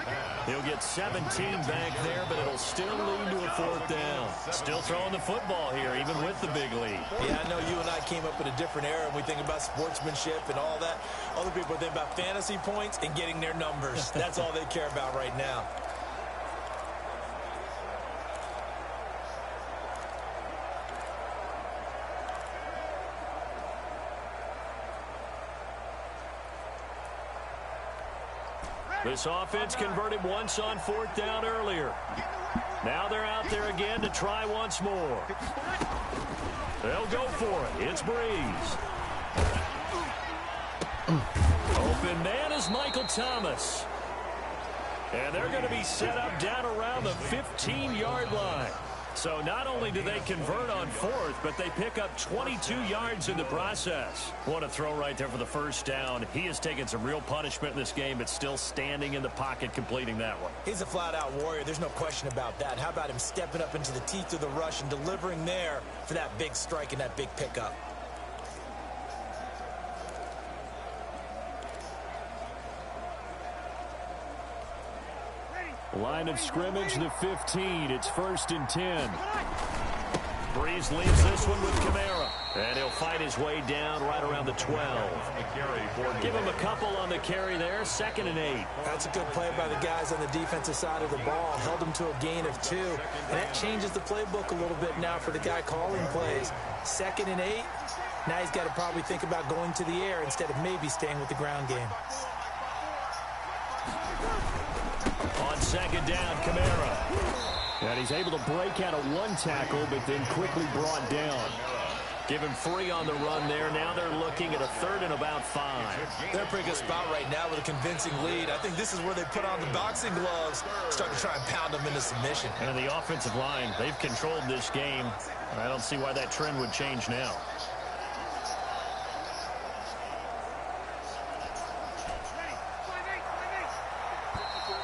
He'll get 17 back there, but it'll still lead to a 4th down. Still throwing the football here, even with the big lead. Yeah, I know you and I came up in a different era, and we think about sportsmanship and all that. Other people think about fantasy points and getting their numbers. That's all they care about right now. This offense converted once on 4th down earlier. Now they're out there again to try once more. They'll go for it. It's Breeze. Open man is Michael Thomas. And they're going to be set up down around the 15-yard line. So not only do they convert on 4th, but they pick up 22 yards in the process. What a throw right there for the 1st down. He has taken some real punishment in this game, but still standing in the pocket completing that one. He's a flat-out warrior. There's no question about that. How about him stepping up into the teeth of the rush and delivering there for that big strike and that big pickup? Line of scrimmage, the 15. It's 1st and 10. Breeze leaves this one with Kamara. And he'll fight his way down right around the 12. Give him a couple on the carry there. 2nd and 8. That's a good play by the guys on the defensive side of the ball. Held him to a gain of 2. And that changes the playbook a little bit now for the guy calling plays. 2nd and 8. Now he's got to probably think about going to the air instead of maybe staying with the ground game. On 2nd down, Kamara. And he's able to break out of 1 tackle, but then quickly brought down. Give him 3 on the run there. Now they're looking at a 3rd and about 5. They're in a pretty good spot right now with a convincing lead. I think this is where they put on the boxing gloves, start to try and pound them into submission. And the offensive line, they've controlled this game. I don't see why that trend would change now.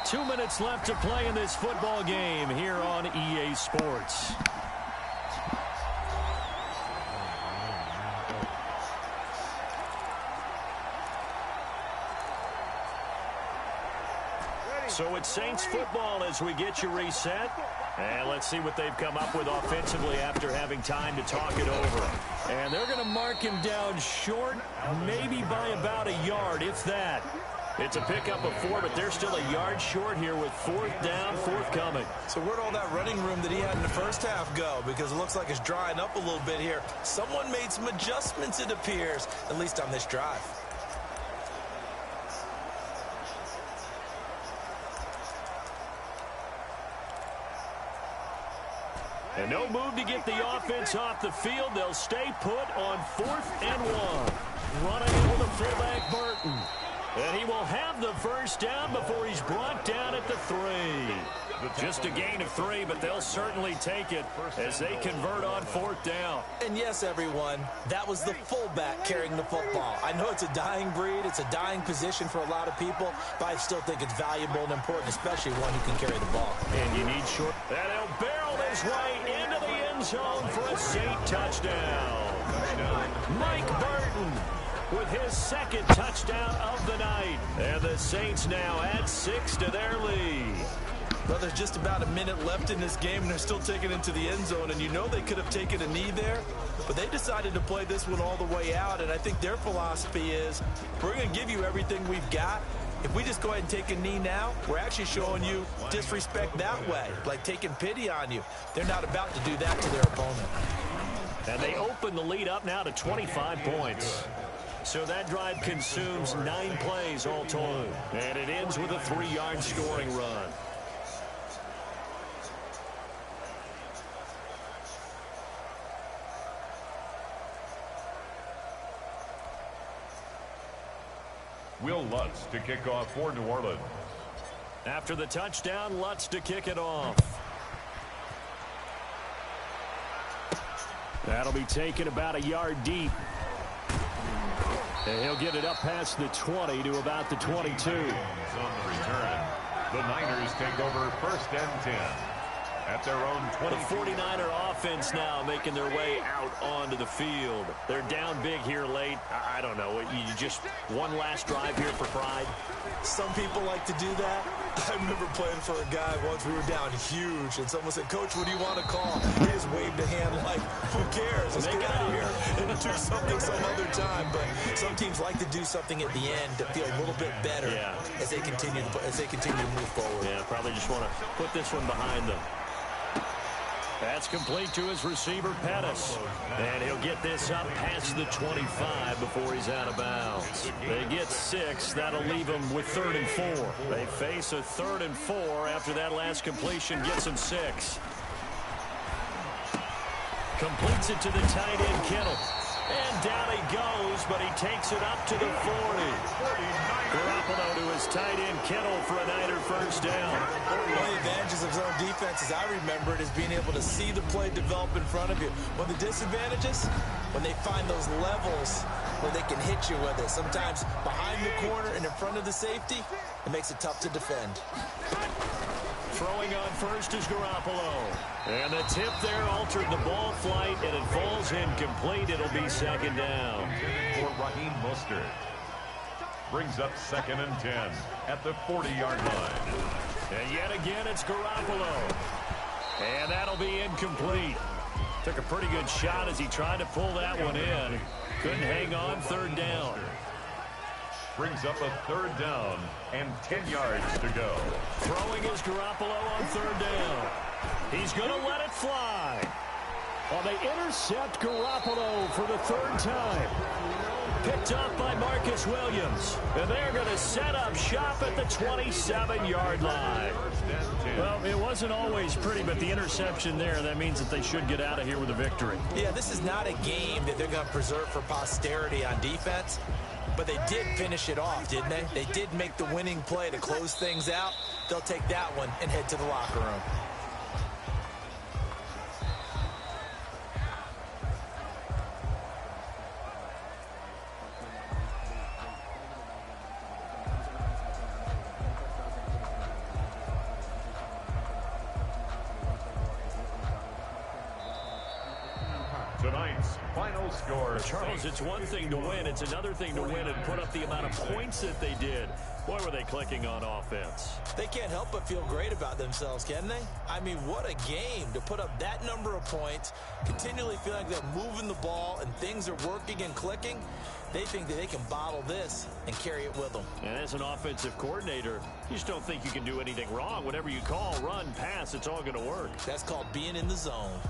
Two minutes left to play in this football game here on EA Sports. So it's Saints football as we get you reset. And let's see what they've come up with offensively after having time to talk it over. And they're going to mark him down short, maybe by about a yard, if that. It's a pickup of 4, but they're still a yard short here with 4th down, forthcoming. So where'd all that running room that he had in the first half go? Because it looks like it's drying up a little bit here. Someone made some adjustments, it appears, at least on this drive. And no move to get the offense off the field. They'll stay put on 4th and 1. Running it with a fullback, Burton. And he will have the 1st down before he's brought down at the 3. Just a gain of 3, but they'll certainly take it as they convert on 4th down. And yes, everyone, that was the fullback carrying the football. I know it's a dying breed. It's a dying position for a lot of people, but I still think it's valuable and important, especially one who can carry the ball. And you need short. And he'll barrel his way into the end zone for a Saint touchdown. Mike Burton with his 2nd touchdown of the night. And the Saints now add 6 to their lead. Well, there's just about a minute left in this game, and they're still taking it into the end zone. And you know they could have taken a knee there, but they decided to play this one all the way out. And I think their philosophy is, we're going to give you everything we've got. If we just go ahead and take a knee now, we're actually showing you disrespect that way, like taking pity on you. They're not about to do that to their opponent. And they open the lead up now to 25 points. So that drive consumes 9 plays all told. And it ends with a 3-yard scoring run. Will Lutz to kick off for New Orleans. After the touchdown, Lutz to kick it off. That'll be taken about a yard deep. And he'll get it up past the 20 to about the 22. On the return, the Niners take over 1st and 10. At their own 20. The 49er offense now making their way out onto the field. They're down big here late. I don't know. You just one last drive here for pride. Some people like to do that. I remember playing for a guy once. We were down huge, and someone said, "Coach, what do you want to call?" He just waved a hand like, "Who cares? Let's get out of here and do something some other time." But some teams like to do something at the end to feel a little bit better as they continue to move forward. Yeah, probably just want to put this one behind them. That's complete to his receiver, Pettis. And he'll get this up past the 25 before he's out of bounds. They get 6. That'll leave them with 3rd and 4. They face a 3rd and 4 after that last completion gets them 6. Completes it to the tight end, Kittle. And down he goes, but he takes it up to the 40. Garoppolo to his tight end, Kittle, for a Niner first down. One of the advantages of zone defense, as I remember it, is being able to see the play develop in front of you. One of the disadvantages, when they find those levels where they can hit you with it. Sometimes behind the corner and in front of the safety, it makes it tough to defend. Throwing on first is Garoppolo. And the tip there altered the ball flight, and it falls incomplete. It'll be 2nd down. For Raheem Mostert. Brings up 2nd and 10 at the 40-yard line. And yet again, it's Garoppolo. And that'll be incomplete. Took a pretty good shot as he tried to pull that one in. Couldn't hang on. 3rd down. Brings up a 3rd down and 10 yards to go. Throwing is Garoppolo on 3rd down. He's going to let it fly. Well, they intercept Garoppolo for the 3rd time. Picked up by Marcus Williams. And they're going to set up shop at the 27-yard line. Well, it wasn't always pretty, but the interception there, that means that they should get out of here with a victory. Yeah, this is not a game that they're going to preserve for posterity on defense. But they did finish it off, didn't they? They did make the winning play to close things out. They'll take that one and head to the locker room. Tonight's final score. Charles, it's one thing to win. It's another thing to win and put up the amount of points that they did. Boy, were they clicking on offense. They can't help but feel great about themselves, can they? I mean, what a game to put up that number of points, continually feeling like they're moving the ball and things are working and clicking. They think that they can bottle this and carry it with them. And as an offensive coordinator, you just don't think you can do anything wrong. Whatever you call, run, pass, it's all going to work. That's called being in the zone.